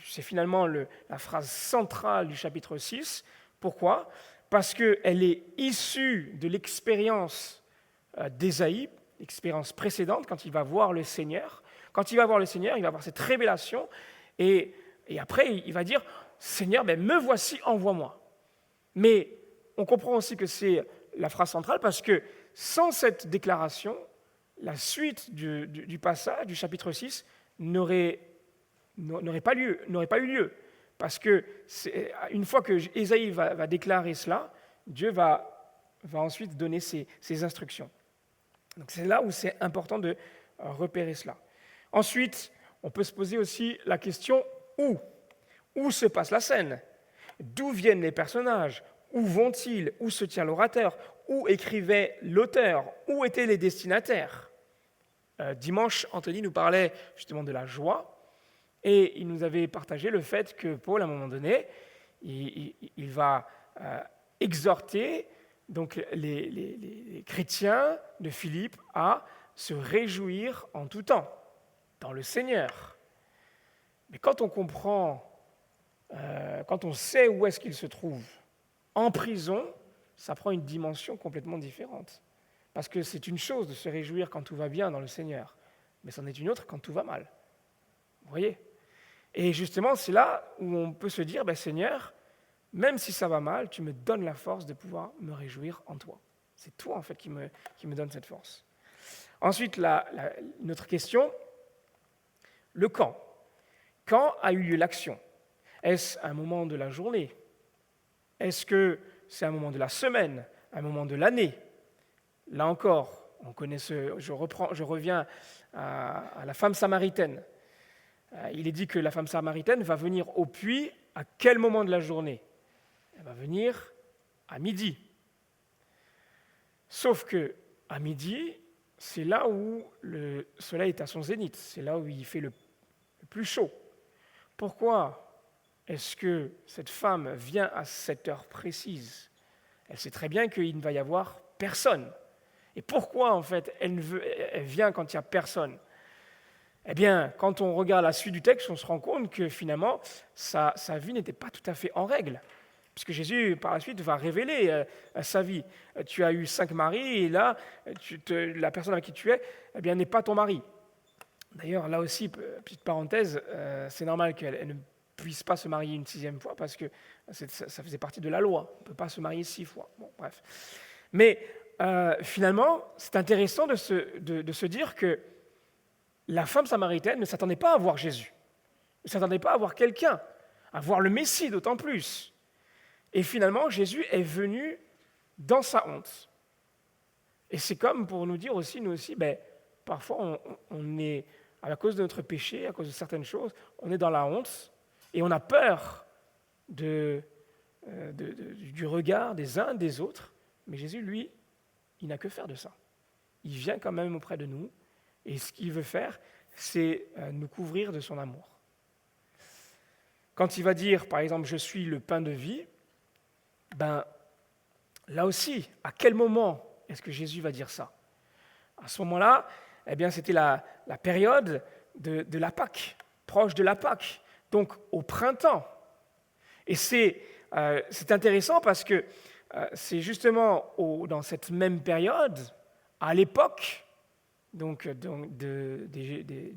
[SPEAKER 1] finalement la phrase centrale du chapitre 6. Pourquoi? Parce qu'elle est issue de l'expérience d'Ésaïe, l'expérience précédente, quand il va voir le Seigneur. Quand il va voir le Seigneur, il va avoir cette révélation, et après, il va dire « Seigneur, me voici, envoie-moi ». Mais on comprend aussi que c'est la phrase centrale parce que sans cette déclaration, la suite du passage, du chapitre 6, n'aurait pas eu lieu. Parce que une fois que Ésaïe va déclarer cela, Dieu va ensuite donner ses instructions. Donc c'est là où c'est important de repérer cela. Ensuite, on peut se poser aussi la question où? Où se passe la scène? D'où viennent les personnages? Où vont-ils? Où se tient l'orateur? Où écrivait l'auteur? Où étaient les destinataires? Dimanche, Anthony nous parlait justement de la joie, et il nous avait partagé le fait que Paul, à un moment donné, il va exhorter donc les chrétiens de Philippe à se réjouir en tout temps, dans le Seigneur. Mais quand on comprend, quand on sait où est-ce qu'il se trouve, en prison, ça prend une dimension complètement différente. Parce que c'est une chose de se réjouir quand tout va bien dans le Seigneur, mais c'en est une autre quand tout va mal. Vous voyez? Et justement, c'est là où on peut se dire, Seigneur, même si ça va mal, tu me donnes la force de pouvoir me réjouir en toi. C'est toi, en fait, qui me donne cette force. Ensuite, notre question, le quand. Quand a eu lieu l'action? Est-ce un moment de la journée? Est-ce que c'est un moment de la semaine? Un moment de l'année? Là encore, on connaît je reviens à la femme samaritaine. Il est dit que la femme samaritaine va venir au puits à quel moment de la journée? Elle va venir à midi. Sauf que à midi, c'est là où le soleil est à son zénith, c'est là où il fait le plus chaud. Pourquoi est-ce que cette femme vient à cette heure précise? Elle sait très bien qu'il ne va y avoir personne. Et pourquoi, en fait, elle vient quand il n'y a personne? Eh bien, quand on regarde la suite du texte, on se rend compte que finalement, sa vie n'était pas tout à fait en règle. Puisque Jésus, par la suite, va révéler sa vie. Tu as eu 5 maris, et là, la personne avec qui tu es, n'est pas ton mari. D'ailleurs, là aussi, petite parenthèse, c'est normal qu'elle puisse pas se marier une 6e fois parce que ça faisait partie de la loi. On ne peut pas se marier 6 fois. Bon, bref. Mais finalement, c'est intéressant de se dire que la femme samaritaine ne s'attendait pas à voir Jésus, ne s'attendait pas à voir quelqu'un, à voir le Messie d'autant plus. Et finalement, Jésus est venu dans sa honte. Et c'est comme pour nous dire aussi, nous aussi, parfois on est, à cause de notre péché, à cause de certaines choses, on est dans la honte et on a peur du regard des uns des autres. Mais Jésus, lui, il n'a que faire de ça. Il vient quand même auprès de nous et ce qu'il veut faire, c'est nous couvrir de son amour. Quand il va dire, par exemple, « Je suis le pain de vie », là aussi, à quel moment est-ce que Jésus va dire ça? À ce moment-là, c'était la période de la Pâque, proche de la Pâque, donc au printemps. Et c'est intéressant parce que c'est justement dans cette même période, à l'époque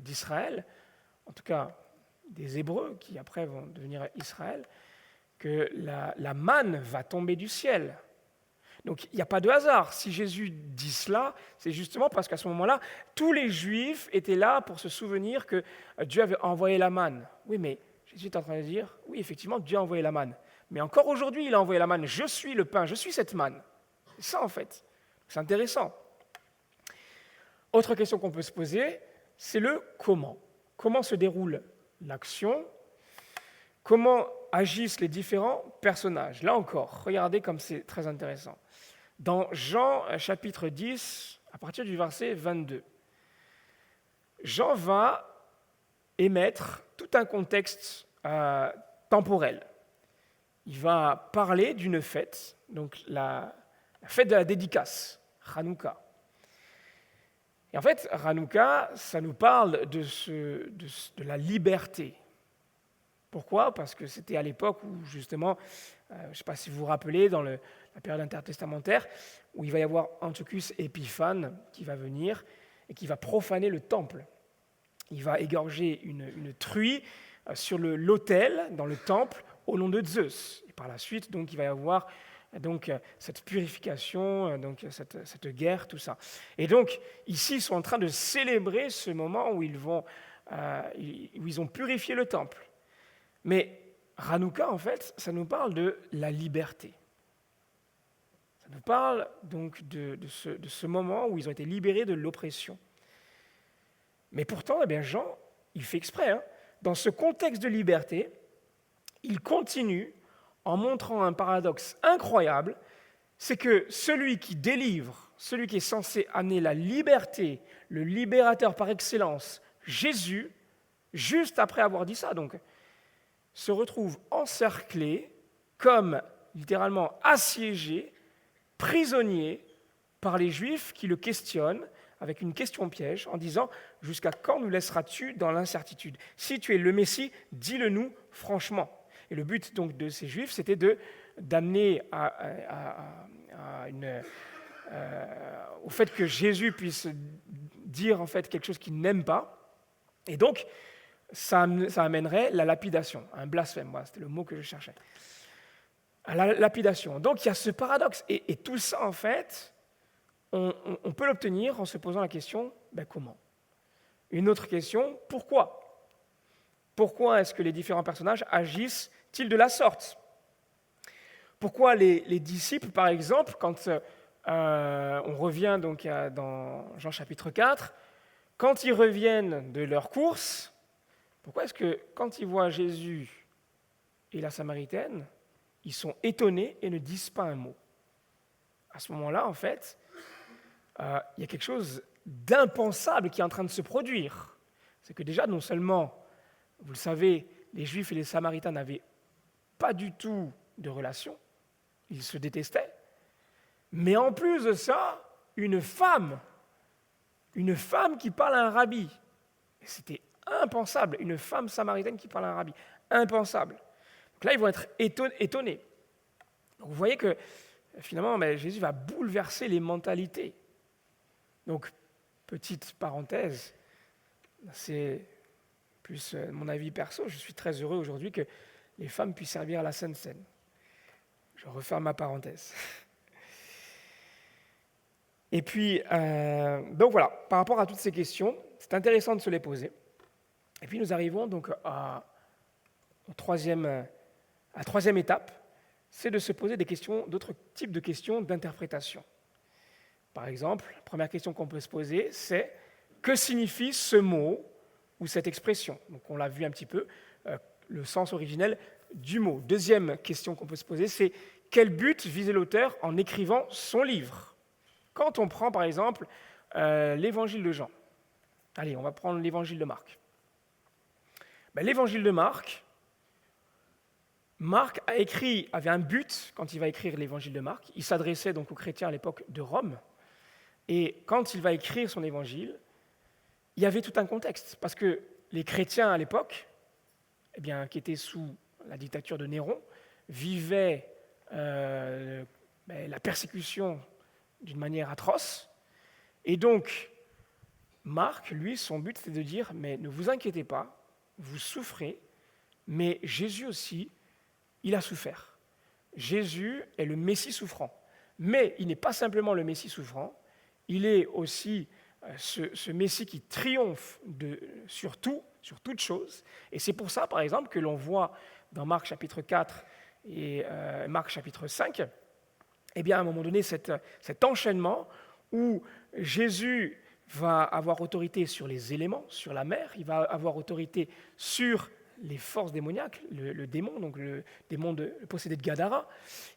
[SPEAKER 1] d'Israël, en tout cas des Hébreux qui après vont devenir Israël, que la manne va tomber du ciel. Donc il n'y a pas de hasard. Si Jésus dit cela, c'est justement parce qu'à ce moment-là, tous les Juifs étaient là pour se souvenir que Dieu avait envoyé la manne. Oui, mais Jésus est en train de dire, oui, effectivement, Dieu a envoyé la manne. Mais encore aujourd'hui, il a envoyé la manne. Je suis le pain, je suis cette manne. C'est ça, en fait. C'est intéressant. Autre question qu'on peut se poser, c'est le comment. Comment se déroule l'action? Comment agissent les différents personnages? Là encore, regardez comme c'est très intéressant. Dans Jean chapitre 10, à partir du verset 22, Jean va émettre tout un contexte temporel. Il va parler d'une fête, donc la fête de la dédicace, Hanouka. Et en fait, Hanouka, ça nous parle de la liberté. Pourquoi? Parce que c'était à l'époque où, justement, je ne sais pas si vous vous rappelez, dans la période intertestamentaire, où il va y avoir Antiochus Épiphane qui va venir et qui va profaner le temple. Il va égorger une truie sur l'autel, dans le temple, au nom de Zeus. Et par la suite, donc, il va y avoir cette purification, cette guerre, tout ça. Et donc, ici, ils sont en train de célébrer ce moment où ils ont purifié le temple. Mais Hanouka, en fait, ça nous parle de la liberté. Ça nous parle donc de ce moment où ils ont été libérés de l'oppression. Mais pourtant, Jean, il fait exprès, dans ce contexte de liberté, il continue en montrant un paradoxe incroyable, c'est que celui qui délivre, celui qui est censé amener la liberté, le libérateur par excellence, Jésus, juste après avoir dit ça, donc, se retrouve encerclé, comme littéralement assiégé, prisonnier par les Juifs qui le questionnent avec une question piège en disant « Jusqu'à quand nous laisseras-tu dans l'incertitude? Si tu es le Messie, dis-le-nous franchement. » Et le but donc de ces Juifs, c'était d'amener au fait que Jésus puisse dire en fait quelque chose qu'il n'aime pas. Et donc, ça amènerait la lapidation, un blasphème, voilà, c'était le mot que je cherchais. La lapidation. Donc il y a ce paradoxe. Et tout ça, en fait, on peut l'obtenir en se posant la question, comment? Une autre question, pourquoi? Pourquoi est-ce que les différents personnages agissent-ils de la sorte? Pourquoi les disciples, par exemple, quand on revient donc dans Jean chapitre 4, quand ils reviennent de leur course, pourquoi est-ce que quand ils voient Jésus et la Samaritaine, ils sont étonnés et ne disent pas un mot? À ce moment-là, en fait, il y a quelque chose d'impensable qui est en train de se produire. C'est que déjà, non seulement, vous le savez, les Juifs et les Samaritains n'avaient pas du tout de relation, ils se détestaient, mais en plus de ça, une femme qui parle à un rabbi. Et c'était impensable, une femme samaritaine qui parle à un rabbi. Impensable. Donc là, ils vont être étonnés. Donc vous voyez que finalement, Jésus va bouleverser les mentalités. Donc, petite parenthèse, c'est plus mon avis perso, je suis très heureux aujourd'hui que les femmes puissent servir à la Sainte Seine. Je referme ma parenthèse. Et puis, donc voilà, par rapport à toutes ces questions, c'est intéressant de se les poser. Et puis nous arrivons donc à la troisième étape, c'est de se poser d'autres types de questions d'interprétation. Par exemple, la première question qu'on peut se poser, c'est que signifie ce mot ou cette expression? Donc on l'a vu un petit peu, le sens originel du mot. Deuxième question qu'on peut se poser, c'est quel but visait l'auteur en écrivant son livre? Quand on prend par exemple l'évangile de Jean, allez, on va prendre l'évangile de Marc. L'évangile de Marc avait un but quand il va écrire l'évangile de Marc. Il s'adressait donc aux chrétiens à l'époque de Rome. Et quand il va écrire son évangile, il y avait tout un contexte. Parce que les chrétiens à l'époque, qui étaient sous la dictature de Néron, vivaient la persécution d'une manière atroce. Et donc, Marc, lui, son but, c'était de dire, mais ne vous inquiétez pas, vous souffrez, mais Jésus aussi, il a souffert. Jésus est le Messie souffrant. Mais il n'est pas simplement le Messie souffrant, il est aussi ce Messie qui triomphe sur toute chose. Et c'est pour ça, par exemple, que l'on voit dans Marc chapitre 4 et Marc chapitre 5, à un moment donné, cet enchaînement où Jésus va avoir autorité sur les éléments, sur la mer, il va avoir autorité sur les forces démoniaques, le démon, donc le démon le possédé de Gadara.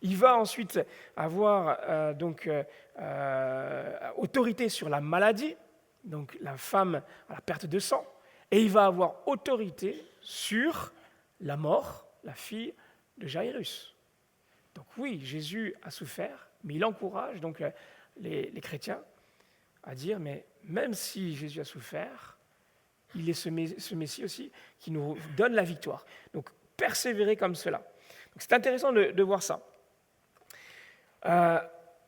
[SPEAKER 1] Il va ensuite avoir autorité sur la maladie, donc la femme à la perte de sang, et il va avoir autorité sur la mort, la fille de Jairus. Donc oui, Jésus a souffert, mais il encourage donc les chrétiens à dire, mais même si Jésus a souffert, il est ce Messie aussi qui nous donne la victoire. Donc persévérer comme cela. Donc, c'est intéressant de voir ça.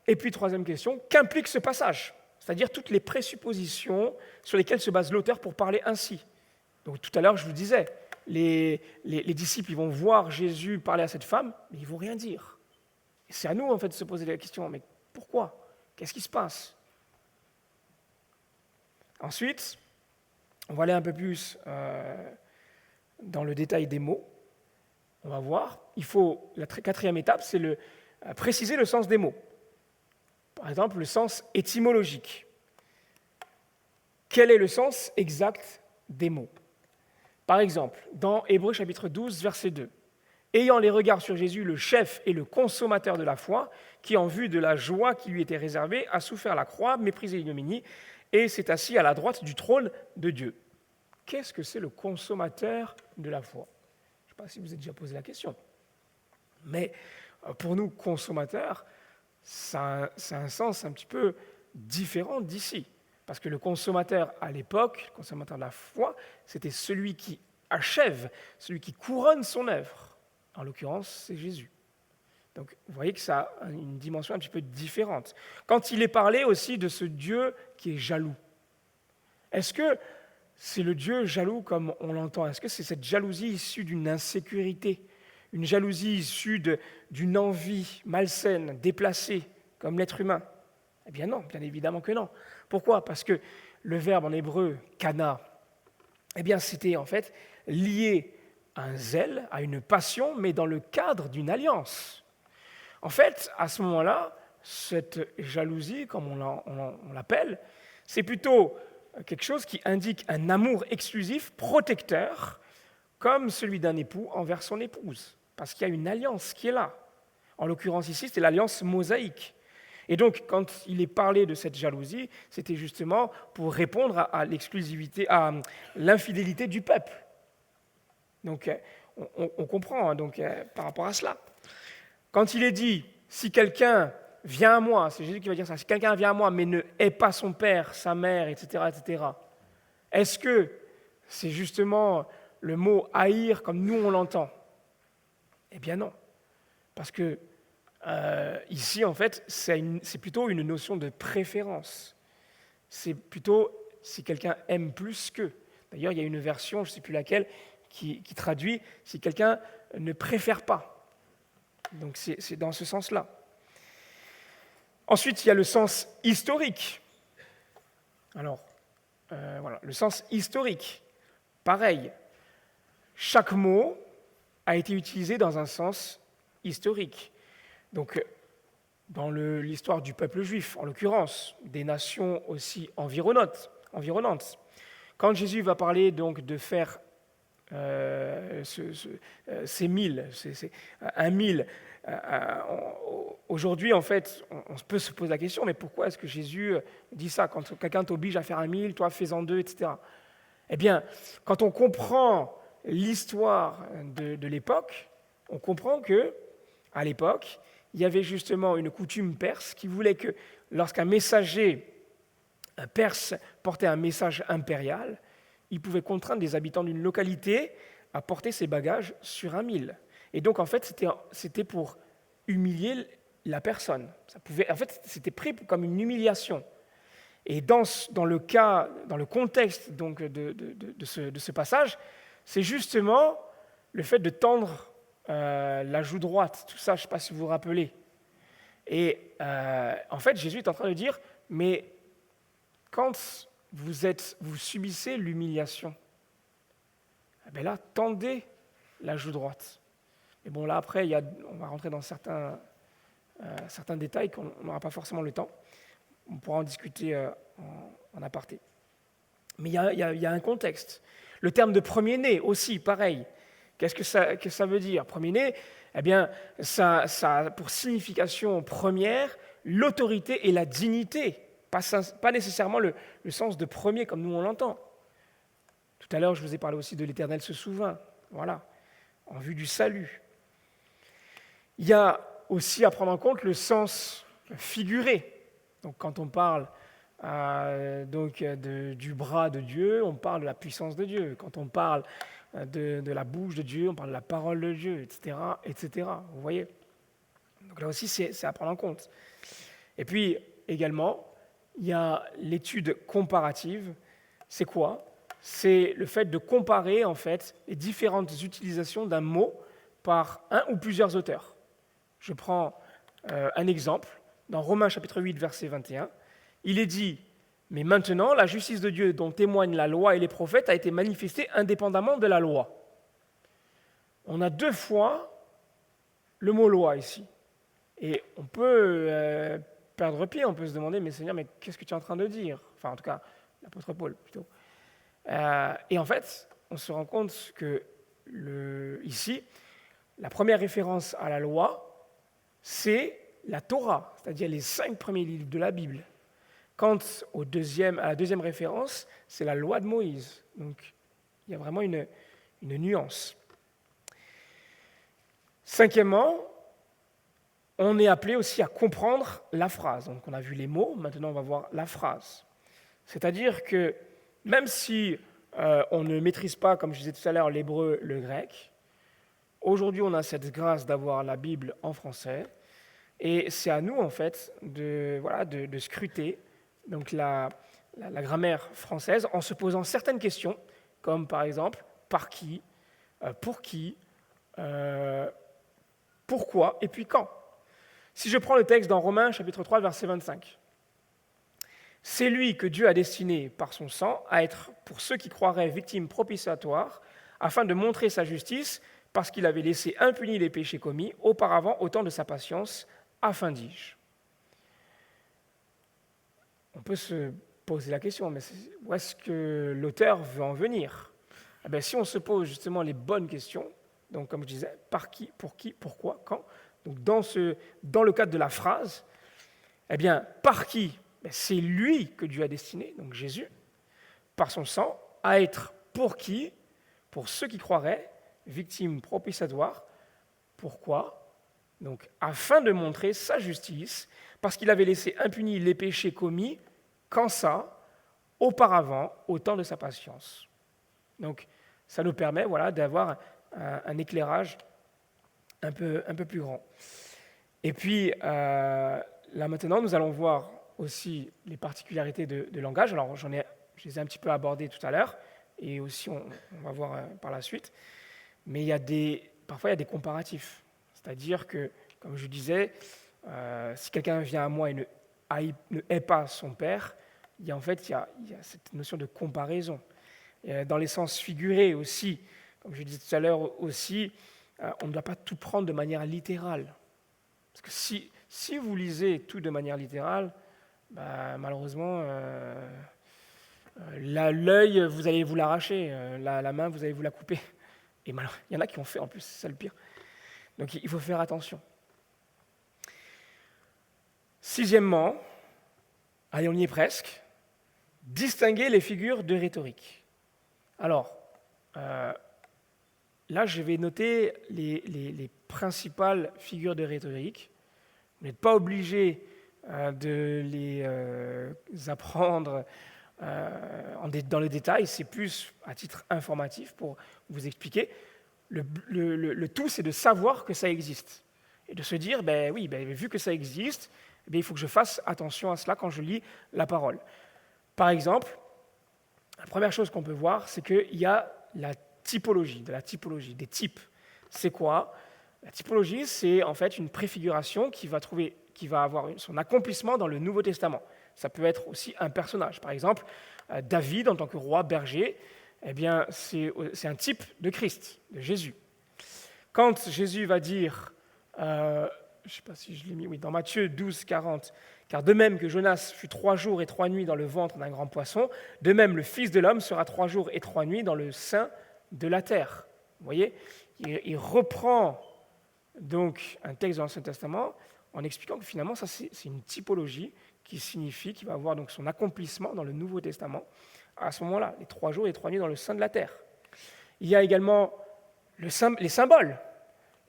[SPEAKER 1] Et puis troisième question, qu'implique ce passage? C'est-à-dire toutes les présuppositions sur lesquelles se base l'auteur pour parler ainsi. Donc tout à l'heure, je vous disais, les disciples ils vont voir Jésus parler à cette femme, mais ils ne vont rien dire. Et c'est à nous en fait de se poser la question, mais pourquoi? Qu'est-ce qui se passe? Ensuite, on va aller un peu plus dans le détail des mots. On va voir. La quatrième étape, c'est préciser le sens des mots. Par exemple, le sens étymologique. Quel est le sens exact des mots? Par exemple, dans Hébreux chapitre 12, verset 2. Ayant les regards sur Jésus, le chef et le consommateur de la foi, qui, en vue de la joie qui lui était réservée, a souffert la croix, méprisé l'ignominie, et s'est assis à la droite du trône de Dieu. Qu'est-ce que c'est le consommateur de la foi? Je ne sais pas si vous avez déjà posé la question. Mais pour nous, consommateurs, ça a un sens un petit peu différent d'ici. Parce que le consommateur à l'époque, le consommateur de la foi, c'était celui qui achève, celui qui couronne son œuvre. En l'occurrence, c'est Jésus. Donc, vous voyez que ça a une dimension un petit peu différente. Quand il est parlé aussi de ce Dieu qui est jaloux, est-ce que c'est le Dieu jaloux comme on l'entend? Est-ce que c'est cette jalousie issue d'une insécurité, une jalousie issue d'une envie malsaine, déplacée, comme l'être humain? Eh bien non, bien évidemment que non. Pourquoi? Parce que le verbe en hébreu, kana, c'était en fait lié à un zèle, à une passion, mais dans le cadre d'une alliance. En fait, à ce moment-là, cette jalousie, comme on l'appelle, c'est plutôt quelque chose qui indique un amour exclusif, protecteur, comme celui d'un époux envers son épouse, parce qu'il y a une alliance qui est là. En l'occurrence ici, c'était l'alliance mosaïque. Et donc, quand il est parlé de cette jalousie, c'était justement pour répondre à l'exclusivité, à l'infidélité du peuple. Donc, on comprend par rapport à cela. Quand il est dit, si quelqu'un vient à moi, c'est Jésus qui va dire ça, si quelqu'un vient à moi mais ne hait pas son père, sa mère, etc., est-ce que c'est justement le mot haïr comme nous on l'entend? Eh bien non. Parce que ici, en fait, c'est plutôt une notion de préférence. C'est plutôt si quelqu'un aime plus qu'eux. D'ailleurs, il y a une version, je ne sais plus laquelle, qui traduit si quelqu'un ne préfère pas. Donc c'est dans ce sens-là. Ensuite, il y a le sens historique. Alors, voilà, le sens historique. Pareil, chaque mot a été utilisé dans un sens historique. Donc, dans l'histoire du peuple juif, en l'occurrence, des nations aussi environnantes. Quand Jésus va parler donc de faire ces 1000, un 1000, aujourd'hui, en fait, on peut se poser la question, mais pourquoi est-ce que Jésus dit ça? Quand quelqu'un t'oblige à faire un 1000, toi, fais-en 2, etc. Eh bien, quand on comprend l'histoire de l'époque, on comprend que, à l'époque, il y avait justement une coutume perse qui voulait que lorsqu'un messager perse portait un message impérial, il pouvait contraindre les habitants d'une localité à porter ses bagages sur un 1000. Et donc, en fait, c'était pour humilier la personne. En fait, c'était pris comme une humiliation. Et dans le contexte donc, de ce passage, c'est justement le fait de tendre la joue droite, tout ça, je ne sais pas si vous vous rappelez. Et en fait, Jésus est en train de dire, mais quand vous subissez l'humiliation, eh bien là, tendez la joue droite. Et bon, là, après, on va rentrer dans certains détails qu'on n'aura pas forcément le temps. On pourra en discuter en aparté. Mais il y a un contexte. Le terme de premier-né aussi, pareil. Qu'est-ce que ça veut dire? Premier-né, eh bien, ça a pour signification première l'autorité et la dignité, pas nécessairement le sens de premier comme nous on l'entend. Tout à l'heure, je vous ai parlé aussi de l'Éternel se souvint, voilà, en vue du salut. Il y a aussi à prendre en compte le sens figuré. Donc, quand on parle du bras de Dieu, on parle de la puissance de Dieu. Quand on parle de la bouche de Dieu, on parle de la parole de Dieu, etc., etc. Vous voyez? Donc là aussi, c'est à prendre en compte. Et puis, également, il y a l'étude comparative. C'est quoi? C'est le fait de comparer, en fait, les différentes utilisations d'un mot par un ou plusieurs auteurs. Je prends un exemple. Dans Romains chapitre 8, verset 21, il est dit « Mais maintenant, la justice de Dieu dont témoignent la loi et les prophètes a été manifestée indépendamment de la loi. » On a 2 fois le mot « loi » ici. Et on peut perdre pied, on peut se demander « Mais Seigneur, mais qu'est-ce que tu es en train de dire ?» Enfin, en tout cas, l'apôtre Paul, plutôt. Et en fait, on se rend compte que, ici, la première référence à la loi, c'est la Torah, c'est-à-dire les 5 premiers livres de la Bible. Quant à la deuxième référence, c'est la loi de Moïse. Donc, il y a vraiment une nuance. Cinquièmement, on est appelé aussi à comprendre la phrase. Donc, on a vu les mots, maintenant on va voir la phrase. C'est-à-dire que même si on ne maîtrise pas, comme je disais tout à l'heure, l'hébreu, le grec, aujourd'hui on a cette grâce d'avoir la Bible en français. Et c'est à nous, en fait, de scruter donc la grammaire française en se posant certaines questions, comme par exemple, par qui, pour qui, pourquoi, et puis quand. Si je prends le texte dans Romains, chapitre 3, verset 25, « C'est lui que Dieu a destiné par son sang à être, pour ceux qui croiraient, victime propitiatoire, afin de montrer sa justice, parce qu'il avait laissé impunis les péchés commis auparavant au temps de sa patience, afin, dis-je. » On peut se poser la question, mais où est-ce que l'auteur veut en venir? Eh bien, si on se pose justement les bonnes questions, donc comme je disais, par qui, pourquoi, quand, donc dans le cadre de la phrase, eh bien, par qui? C'est lui que Dieu a destiné, donc Jésus, par son sang, à être pour qui? Pour ceux qui croiraient, victime propitiatoire. Pourquoi? Donc, afin de montrer sa justice, parce qu'il avait laissé impunis les péchés commis, quand ça, auparavant, au temps de sa patience. Donc, ça nous permet d'avoir un éclairage un peu plus grand. Et puis, là maintenant, nous allons voir aussi les particularités de langage. Alors, je les ai un petit peu abordées tout à l'heure, et aussi on va voir par la suite. Mais parfois il y a des comparatifs. C'est-à-dire que, comme je disais, si quelqu'un vient à moi et ne hait pas son père, il y a cette notion de comparaison. Et dans les sens figurés aussi, comme je disais tout à l'heure aussi, on ne doit pas tout prendre de manière littérale. Parce que si vous lisez tout de manière littérale, malheureusement, l'œil, vous allez vous l'arracher, la main, vous allez vous la couper. Et il y en a qui ont fait en plus, c'est ça le pire. Donc il faut faire attention. Sixièmement, allez, on y est presque, distinguer les figures de rhétorique. Alors, là, je vais noter les principales figures de rhétorique. Vous n'êtes pas obligé de les apprendre dans le détail, c'est plus à titre informatif pour vous expliquer. Le tout, c'est de savoir que ça existe et de se dire, vu que ça existe, il faut que je fasse attention à cela quand je lis la parole. Par exemple, la première chose qu'on peut voir, c'est qu'il y a la typologie, des types. C'est quoi? La typologie, c'est en fait une préfiguration qui va avoir son accomplissement dans le Nouveau Testament. Ça peut être aussi un personnage. Par exemple, David, en tant que roi berger, c'est un type de Christ, de Jésus. Quand Jésus va dire, je ne sais pas si je l'ai mis, oui, dans Matthieu 12, 40, « Car de même que Jonas fut 3 jours et 3 nuits dans le ventre d'un grand poisson, de même le Fils de l'homme sera 3 jours et 3 nuits dans le sein de la terre. » Vous voyez, il reprend donc un texte de l'Ancien Testament en expliquant que finalement, ça c'est une typologie qui signifie qu'il va avoir donc son accomplissement dans le Nouveau Testament à ce moment-là, les 3 jours et 3 nuits dans le sein de la terre. Il y a également les symboles.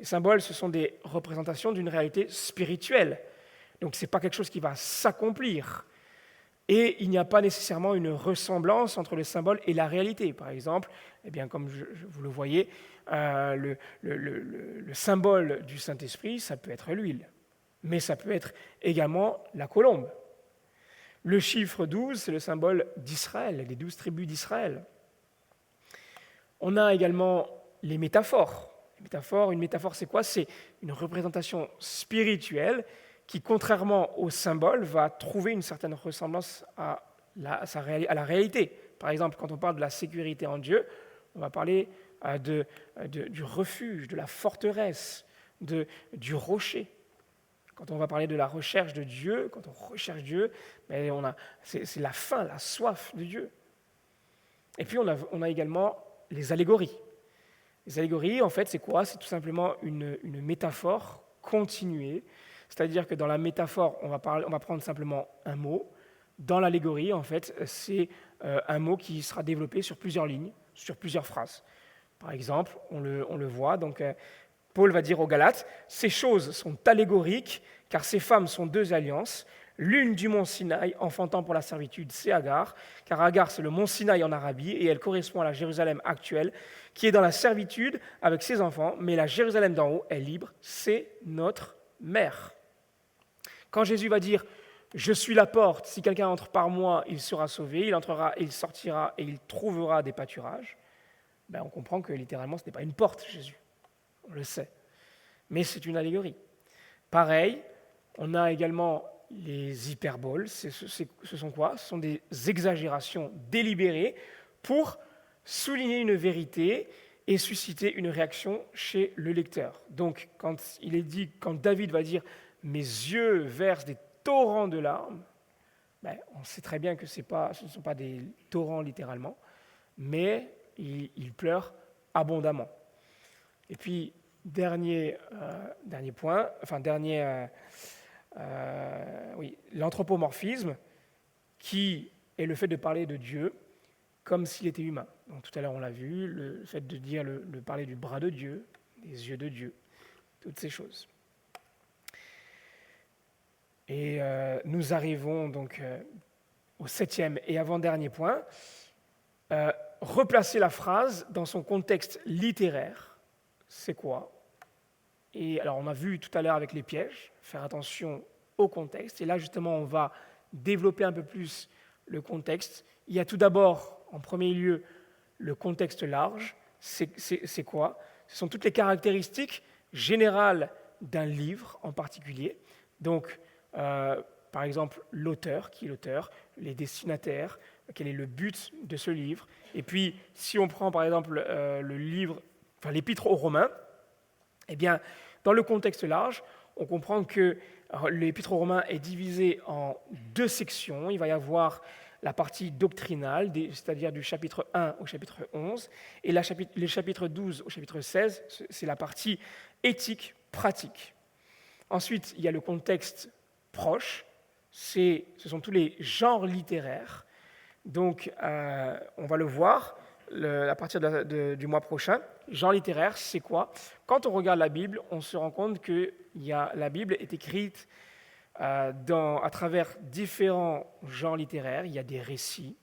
[SPEAKER 1] Les symboles, ce sont des représentations d'une réalité spirituelle. Donc, ce n'est pas quelque chose qui va s'accomplir. Et il n'y a pas nécessairement une ressemblance entre le symbole et la réalité. Par exemple, comme vous le voyez, le symbole du Saint-Esprit, ça peut être l'huile. Mais ça peut être également la colombe. Le chiffre 12, c'est le symbole d'Israël, des 12 tribus d'Israël. On a également les métaphores. Une métaphore, c'est quoi? C'est une représentation spirituelle qui, contrairement au symbole, va trouver une certaine ressemblance à la réalité. Par exemple, quand on parle de la sécurité en Dieu, on va parler du refuge, de la forteresse, du rocher. Quand on va parler de la recherche de Dieu, quand on recherche Dieu, c'est la faim, la soif de Dieu. Et puis on a également les allégories. Les allégories, en fait, c'est quoi? C'est tout simplement une métaphore continuée. C'est-à-dire que dans la métaphore, on va prendre simplement un mot. Dans l'allégorie, en fait, c'est un mot qui sera développé sur plusieurs lignes, sur plusieurs phrases. Par exemple, on le voit, donc Paul va dire aux Galates, « Ces choses sont allégoriques, car ces femmes sont 2 alliances. L'une du mont Sinaï, enfantant pour la servitude, c'est Agar, car Agar, c'est le mont Sinaï en Arabie, et elle correspond à la Jérusalem actuelle, qui est dans la servitude avec ses enfants, mais la Jérusalem d'en haut est libre, c'est notre mère. » Quand Jésus va dire « Je suis la porte, si quelqu'un entre par moi, il sera sauvé, il entrera et il sortira et il trouvera des pâturages », on comprend que littéralement, ce n'est pas une porte, Jésus. On le sait. Mais c'est une allégorie. Pareil, on a également les hyperboles. Ce sont quoi? Ce sont des exagérations délibérées pour souligner une vérité et susciter une réaction chez le lecteur. Donc, quand David va dire « Mes yeux versent des torrents de larmes », on sait très bien que ce ne sont pas des torrents littéralement, mais il pleure abondamment. Et puis, dernier point, l'anthropomorphisme, qui est le fait de parler de Dieu comme s'il était humain. Donc, tout à l'heure, on l'a vu, le fait de parler du bras de Dieu, des yeux de Dieu, toutes ces choses. Et nous arrivons donc au 7e et avant-dernier point, replacer la phrase dans son contexte littéraire. C'est quoi? Et alors, on a vu tout à l'heure avec les pièges, faire attention au contexte. Et là, justement, on va développer un peu plus le contexte. Il y a tout d'abord, en premier lieu, Le contexte large, c'est quoi? Ce sont toutes les caractéristiques générales d'un livre en particulier. Donc, par exemple, l'auteur, qui est l'auteur, les destinataires, quel est le but de ce livre. Et puis, si on prend par exemple le livre, enfin l'Épître aux Romains, eh bien, dans le contexte large, on comprend que l'Épître aux Romains est divisé en deux sections. Il va y avoir la partie doctrinale, c'est-à-dire du chapitre 1 au chapitre 11, et les chapitres 12 au chapitre 16, c'est la partie éthique, pratique. Ensuite, il y a le contexte proche, ce sont tous les genres littéraires. Donc, on va le voir à partir du mois prochain. Genre littéraire, c'est quoi? Quand on regarde la Bible, on se rend compte que la Bible est écrite à travers différents genres littéraires. Il y a des récits,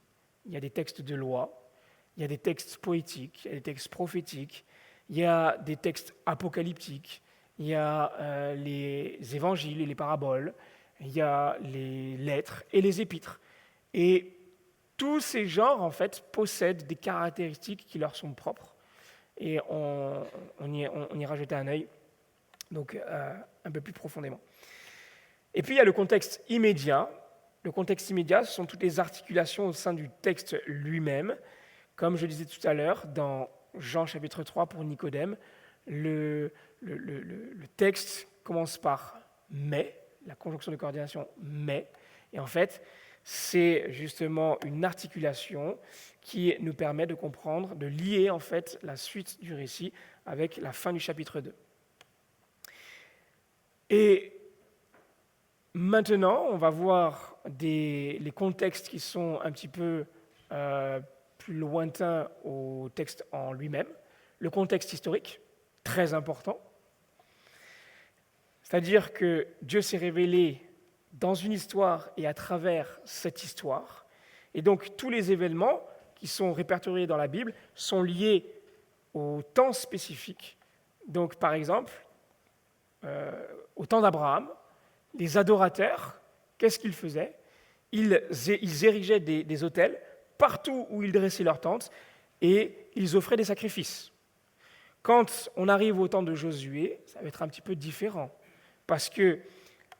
[SPEAKER 1] il y a des textes de loi, il y a des textes poétiques, il y a des textes prophétiques, il y a des textes apocalyptiques, il y a les évangiles et les paraboles, il y a les lettres et les épîtres. Et tous ces genres, en fait, possèdent des caractéristiques qui leur sont propres. Et on y rajoutait un œil, donc un peu plus profondément. Et puis, il y a le contexte immédiat. Le contexte immédiat, ce sont toutes les articulations au sein du texte lui-même. Comme je disais tout à l'heure, dans Jean chapitre 3 pour Nicodème, le texte commence par « mais », la conjonction de coordination « mais », et en fait, c'est justement une articulation qui nous permet de comprendre, de lier en fait la suite du récit avec la fin du chapitre 2. Et maintenant, on va voir les contextes qui sont un petit peu plus lointains au texte en lui-même. Le contexte historique, très important. C'est-à-dire que Dieu s'est révélé dans une histoire et à travers cette histoire. Et donc, tous les événements qui sont répertoriés dans la Bible sont liés au temps spécifique. Donc, par exemple, au temps d'Abraham, les adorateurs, qu'est-ce qu'ils faisaient? Ils érigeaient des autels partout où ils dressaient leurs tentes et ils offraient des sacrifices. Quand on arrive au temps de Josué, ça va être un petit peu différent, parce que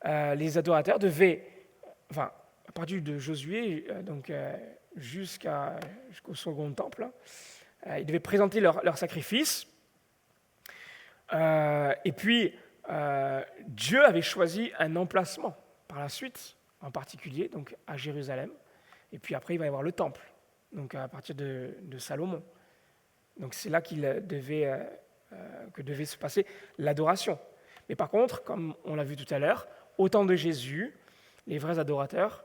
[SPEAKER 1] les adorateurs devaient, enfin, à partir de Josué, jusqu'au second temple, ils devaient présenter leur sacrifice. Et puis, Dieu avait choisi un emplacement par la suite, en particulier donc à Jérusalem. Et puis après, il va y avoir le temple, donc à partir de Salomon. Donc c'est là que devait se passer l'adoration. Mais par contre, comme on l'a vu tout à l'heure, au temps de Jésus, les vrais adorateurs,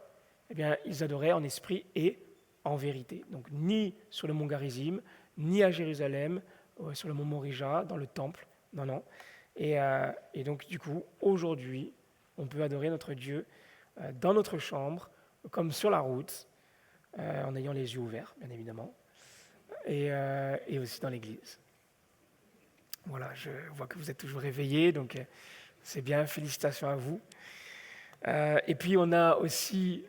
[SPEAKER 1] eh bien, ils adoraient en esprit et en vérité. Donc ni sur le mont Garizim, ni à Jérusalem, sur le mont Morija, dans le temple, non. Et donc du coup, aujourd'hui, on peut adorer notre Dieu dans notre chambre, comme sur la route, en ayant les yeux ouverts, bien évidemment, et aussi dans l'église. Voilà, je vois que vous êtes toujours réveillés, donc c'est bien, félicitations à vous. Et puis on a aussi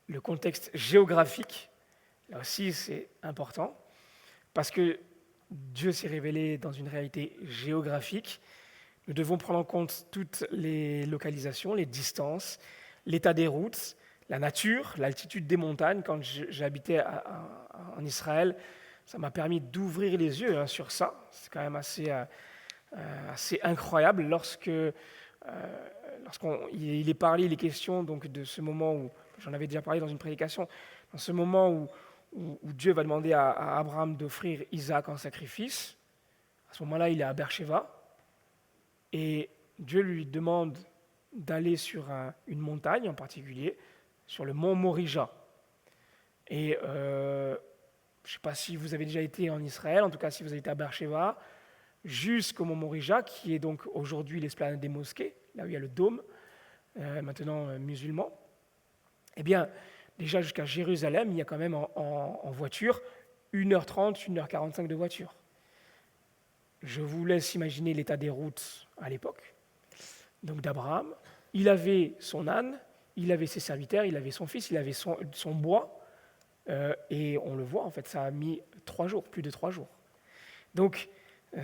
[SPEAKER 1] le contexte géographique. Là aussi, c'est important, parce que Dieu s'est révélé dans une réalité géographique. Nous devons prendre en compte toutes les localisations, les distances, l'état des routes, la nature, l'altitude des montagnes. Quand j'habitais en Israël, ça m'a permis d'ouvrir les yeux sur ça. C'est quand même assez incroyable lorsqu'il est parlé, il est question donc, de ce moment où, j'en avais déjà parlé dans une prédication, dans ce moment où Dieu va demander à Abraham d'offrir Isaac en sacrifice. À ce moment-là, il est à Beersheba, et Dieu lui demande d'aller sur une montagne en particulier, sur le mont Morija. Et je ne sais pas si vous avez déjà été en Israël, en tout cas si vous avez été à Beersheba, jusqu'au mont Morija, qui est donc aujourd'hui l'esplanade des mosquées, là où il y a le dôme, maintenant musulman. Eh bien, déjà jusqu'à Jérusalem, il y a quand même en voiture 1h30, 1h45 de voiture. Je vous laisse imaginer l'état des routes à l'époque. Donc d'Abraham, il avait son âne, il avait ses serviteurs, il avait son fils, il avait son bois, Et on le voit, en fait, ça a mis 3 jours, plus de 3 jours. Donc,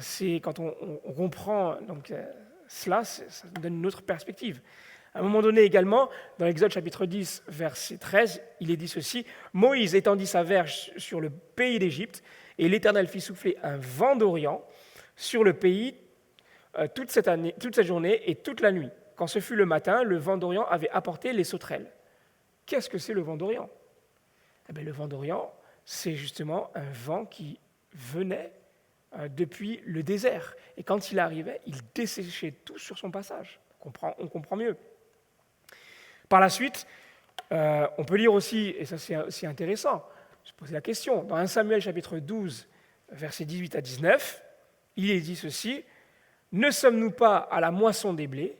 [SPEAKER 1] c'est quand on comprend donc, cela, ça nous donne une autre perspective. À un moment donné également, dans l'Exode chapitre 10, verset 13, il est dit ceci: « Moïse étendit sa verge sur le pays d'Égypte, et l'Éternel fit souffler un vent d'Orient sur le pays toute cette journée et toute la nuit. Quand ce fut le matin, le vent d'Orient avait apporté les sauterelles. » Qu'est-ce que c'est le vent d'Orient? Eh bien, le vent d'Orient, c'est justement un vent qui venait depuis le désert. Et quand il arrivait, il desséchait tout sur son passage. On comprend mieux. Par la suite, on peut lire aussi, et ça c'est aussi intéressant, se poser la question, dans 1 Samuel chapitre 12, versets 18 à 19, il est dit ceci: « Ne sommes-nous pas à la moisson des blés?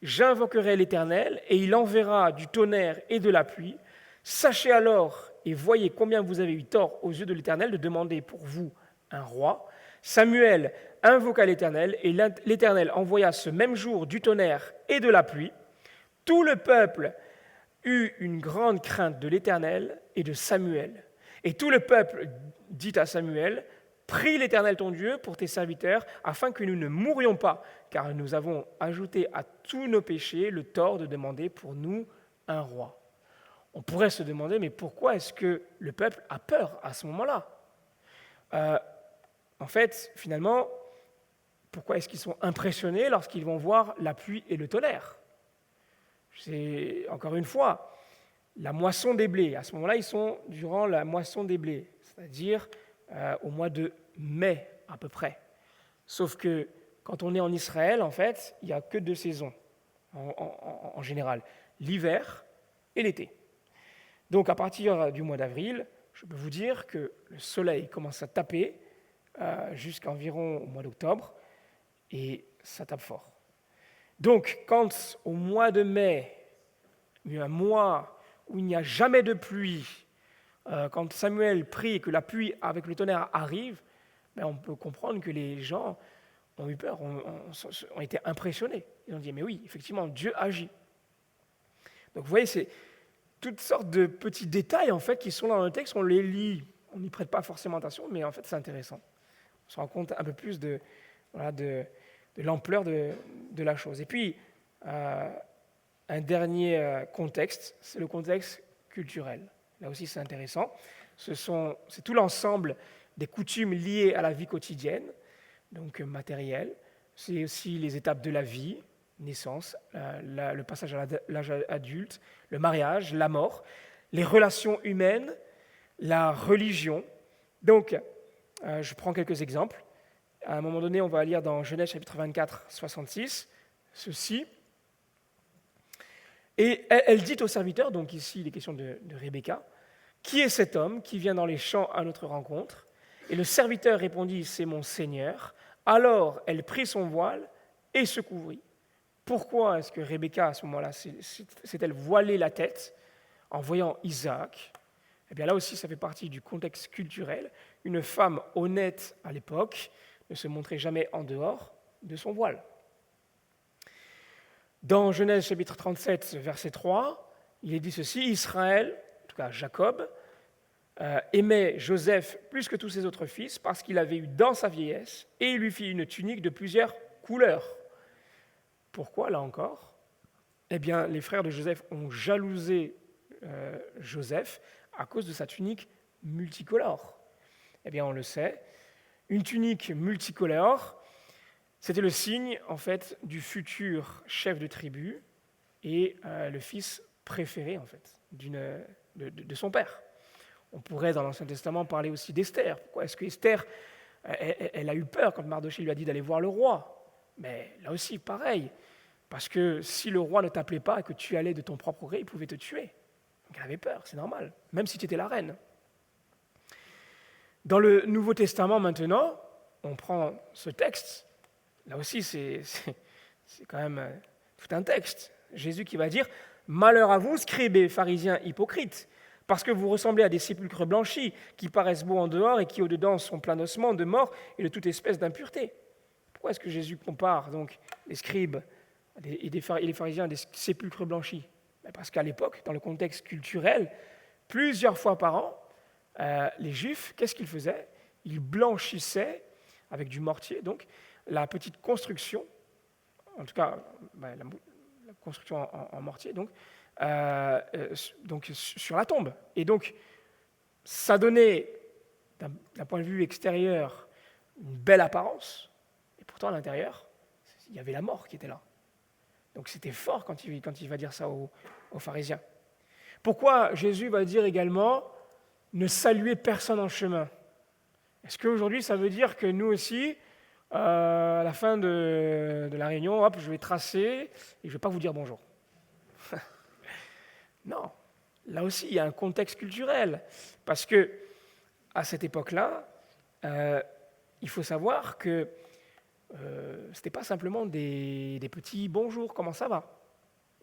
[SPEAKER 1] J'invoquerai l'Éternel, et il enverra du tonnerre et de la pluie. Sachez alors et voyez combien vous avez eu tort aux yeux de l'Éternel de demander pour vous un roi. » Samuel invoqua l'Éternel, et l'Éternel envoya ce même jour du tonnerre et de la pluie. Tout le peuple eut une grande crainte de l'Éternel et de Samuel. Et tout le peuple dit à Samuel: « Prie l'Éternel ton Dieu pour tes serviteurs, afin que nous ne mourions pas, car nous avons ajouté à tous nos péchés le tort de demander pour nous un roi. » On pourrait se demander, mais pourquoi est-ce que le peuple a peur à ce moment-là? En fait, finalement, pourquoi est-ce qu'ils sont impressionnés lorsqu'ils vont voir la pluie et le tonnerre? C'est, encore une fois, la moisson des blés. À ce moment-là, ils sont durant la moisson des blés, c'est-à-dire au mois de mai à peu près. Sauf que quand on est en Israël, en fait, il n'y a que 2 saisons en général, l'hiver et l'été. Donc à partir du mois d'avril, je peux vous dire que le soleil commence à taper jusqu'environ au mois d'octobre, et ça tape fort. Donc, quand au mois de mai, il y a un mois où il n'y a jamais de pluie, quand Samuel prie et que la pluie avec le tonnerre arrive, ben on peut comprendre que les gens ont eu peur, ont été impressionnés. Ils ont dit, mais oui, effectivement, Dieu agit. Donc vous voyez, c'est toutes sortes de petits détails en fait qui sont dans le texte, on les lit, on n'y prête pas forcément attention, mais en fait c'est intéressant. On se rend compte un peu plus de l'ampleur de la chose. Et puis, un dernier contexte, c'est le contexte culturel. Là aussi, c'est intéressant. C'est tout l'ensemble des coutumes liées à la vie quotidienne, donc matérielle. C'est aussi les étapes de la vie, naissance, le passage à l'âge adulte, le mariage, la mort, les relations humaines, la religion. Donc, je prends quelques exemples. À un moment donné, on va lire dans Genèse chapitre 24, 66, ceci. Et elle dit au serviteur, donc ici il est question de Rebecca, « Qui est cet homme qui vient dans les champs à notre rencontre ?» Et le serviteur répondit, « C'est mon Seigneur. » Alors elle prit son voile et se couvrit. Pourquoi est-ce que Rebecca, à ce moment-là, s'est-elle voilée la tête en voyant Isaac? Eh bien là aussi, ça fait partie du contexte culturel. Une femme honnête à l'époque ne se montrait jamais en dehors de son voile. Dans Genèse chapitre 37, verset 3, il est dit ceci: « Israël, en tout cas Jacob, aimait Joseph plus que tous ses autres fils parce qu'il avait eu dans sa vieillesse, et il lui fit une tunique de plusieurs couleurs. » Pourquoi, là encore? Eh bien, les frères de Joseph ont jalousé Joseph à cause de sa tunique multicolore. Eh bien, on le sait, une tunique multicolore, c'était le signe, en fait, du futur chef de tribu et le fils préféré, en fait, de son père. On pourrait, dans l'Ancien Testament, parler aussi d'Esther. Pourquoi est-ce qu'Esther, elle a eu peur quand Mardochée lui a dit d'aller voir le roi? Mais là aussi, pareil, parce que si le roi ne t'appelait pas et que tu allais de ton propre gré, il pouvait te tuer. Donc elle avait peur, c'est normal, même si tu étais la reine. Dans le Nouveau Testament, maintenant, on prend ce texte. Là aussi, c'est quand même tout un texte. Jésus qui va dire « Malheur à vous, scribes et pharisiens hypocrites, parce que vous ressemblez à des sépulcres blanchis, qui paraissent beaux en dehors et qui au-dedans sont pleins d'ossements, de mort et de toute espèce d'impureté. » Pourquoi est-ce que Jésus compare donc les scribes et les pharisiens à des sépulcres blanchis? Parce qu'à l'époque, dans le contexte culturel, plusieurs fois par an, les Juifs, qu'est-ce qu'ils faisaient? Ils blanchissaient avec du mortier, donc, la petite construction, en tout cas la construction en mortier, donc sur la tombe. Et donc, ça donnait, d'un point de vue extérieur, une belle apparence, et pourtant à l'intérieur, il y avait la mort qui était là. Donc c'était fort quand il va dire ça aux pharisiens. Pourquoi Jésus va dire également « ne saluez personne en chemin ». Est-ce qu'aujourd'hui, ça veut dire que nous aussi, à la fin de la réunion, hop, je vais tracer et je ne vais pas vous dire bonjour? Non. Là aussi, il y a un contexte culturel. Parce que à cette époque-là, il faut savoir que ce n'était pas simplement des petits bonjours, comment ça va?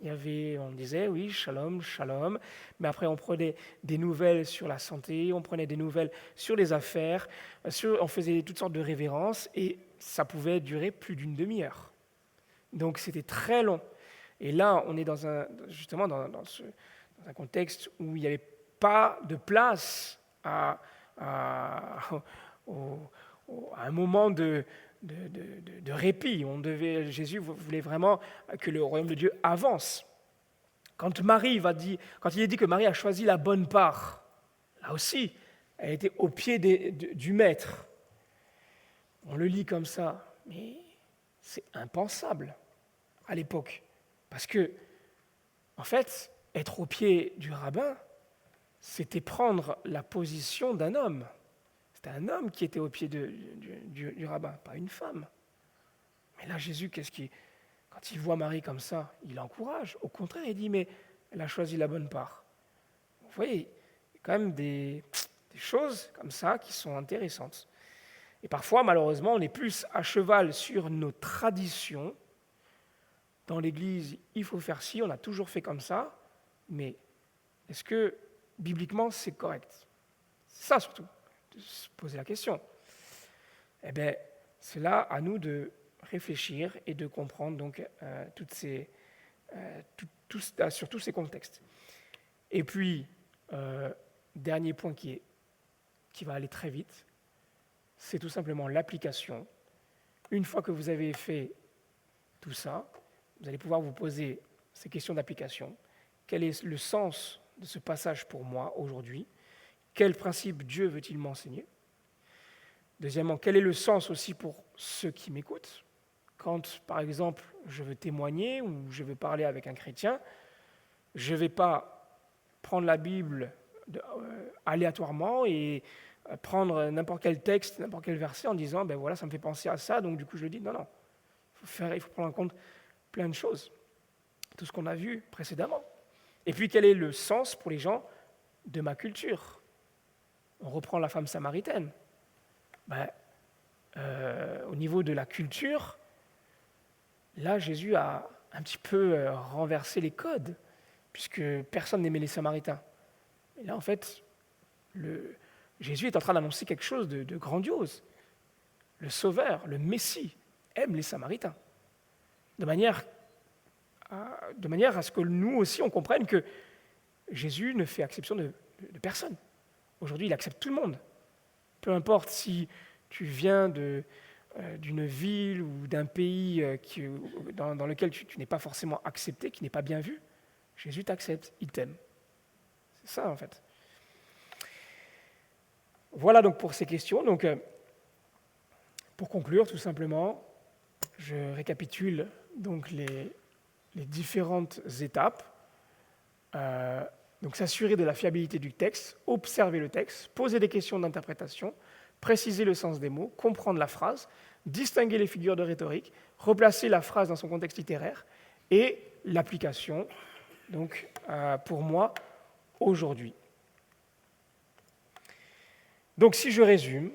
[SPEAKER 1] On disait oui, shalom, shalom, mais après on prenait des nouvelles sur la santé, on prenait des nouvelles sur les affaires, on faisait toutes sortes de révérences et ça pouvait durer plus d'une demi-heure. Donc c'était très long. Et là, on est justement dans un contexte où il n'y avait pas de place à un moment de répit. Jésus voulait vraiment que le royaume de Dieu avance. Quand il est dit que Marie a choisi la bonne part, là aussi, elle était au pied du maître. On le lit comme ça, mais c'est impensable à l'époque. Parce que, en fait, être au pied du rabbin, c'était prendre la position d'un homme. C'était un homme qui était au pied du rabbin, pas une femme. Mais là, Jésus, quand il voit Marie comme ça, il l'encourage. Au contraire, il dit, mais elle a choisi la bonne part. Vous voyez, il y a quand même des choses comme ça qui sont intéressantes. Et parfois, malheureusement, on est plus à cheval sur nos traditions. Dans l'Église, il faut faire ci, on a toujours fait comme ça, mais est-ce que, bibliquement, c'est correct? C'est ça surtout, de se poser la question. Eh bien, c'est là à nous de réfléchir et de comprendre donc sur tous ces contextes. Et puis, dernier point qui va aller très vite, c'est tout simplement l'application. Une fois que vous avez fait tout ça, vous allez pouvoir vous poser ces questions d'application. Quel est le sens de ce passage pour moi aujourd'hui? Quel principe Dieu veut-il m'enseigner? Deuxièmement, quel est le sens aussi pour ceux qui m'écoutent? Quand, par exemple, je veux témoigner ou je veux parler avec un chrétien, je ne vais pas prendre la Bible aléatoirement et prendre n'importe quel texte, n'importe quel verset en disant ben voilà, ça me fait penser à ça, donc du coup je le dis. Non, non. Il faut prendre en compte plein de choses, tout ce qu'on a vu précédemment. Et puis quel est le sens pour les gens de ma culture? On reprend la femme samaritaine. Au niveau de la culture, là Jésus a un petit peu renversé les codes, puisque personne n'aimait les Samaritains. Et là en fait, Jésus est en train d'annoncer quelque chose de grandiose. Le Sauveur, le Messie, aime les Samaritains. De manière à ce que nous aussi on comprenne que Jésus ne fait exception de personne. Aujourd'hui, il accepte tout le monde. Peu importe si tu viens d'une ville ou d'un pays dans lequel tu n'es pas forcément accepté, qui n'est pas bien vu, Jésus t'accepte, il t'aime. C'est ça en fait. Voilà donc pour ces questions. Donc, pour conclure, tout simplement, je récapitule donc les différentes étapes. Donc s'assurer de la fiabilité du texte, observer le texte, poser des questions d'interprétation, préciser le sens des mots, comprendre la phrase, distinguer les figures de rhétorique, replacer la phrase dans son contexte littéraire et l'application, donc pour moi, aujourd'hui. Donc si je résume,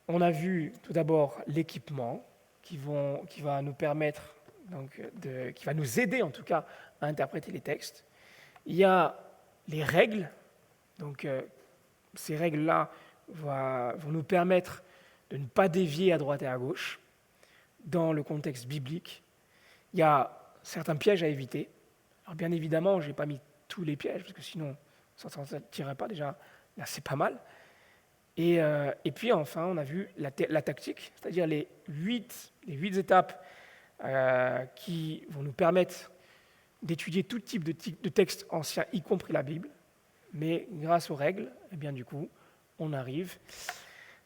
[SPEAKER 1] on a vu tout d'abord l'équipement qui va nous permettre, qui va nous aider en tout cas à interpréter les textes. Il y a les règles, donc ces règles-là vont nous permettre de ne pas dévier à droite et à gauche dans le contexte biblique. Il y a certains pièges à éviter. Alors bien évidemment, je n'ai pas mis tous les pièges, parce que sinon, ça ne s'en tirerait pas déjà. Là, c'est pas mal. Et puis enfin, on a vu la tactique, c'est-à-dire les huit étapes qui vont nous permettre d'étudier tout type de texte ancien, y compris la Bible. Mais grâce aux règles, eh bien, du coup, on arrive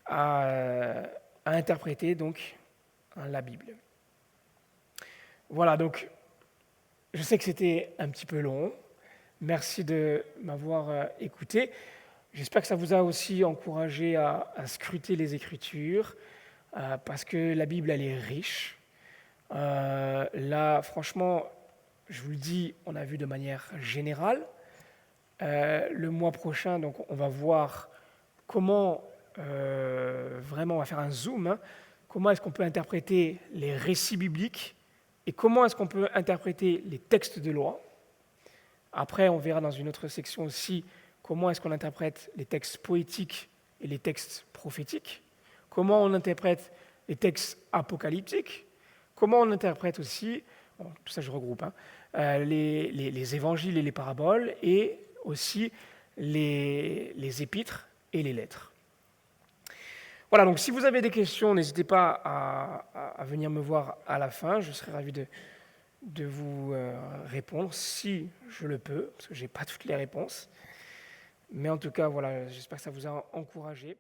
[SPEAKER 1] à interpréter donc la Bible. Voilà, donc je sais que c'était un petit peu long. Merci de m'avoir écouté. J'espère que ça vous a aussi encouragé à scruter les Écritures, parce que la Bible, elle est riche. Là, franchement, je vous le dis, on a vu de manière générale. Le mois prochain, donc, on va voir comment, vraiment, on va faire un zoom, hein, comment est-ce qu'on peut interpréter les récits bibliques et comment est-ce qu'on peut interpréter les textes de loi. Après, on verra dans une autre section aussi comment est-ce qu'on interprète les textes poétiques et les textes prophétiques, comment on interprète les textes apocalyptiques, comment on interprète aussi, bon, tout ça je regroupe, hein, les évangiles et les paraboles, et aussi les épîtres et les lettres. Voilà, donc si vous avez des questions, n'hésitez pas à venir me voir à la fin, je serai ravi de vous répondre si je le peux, parce que je n'ai pas toutes les réponses. Mais en tout cas, voilà, j'espère que ça vous a encouragé.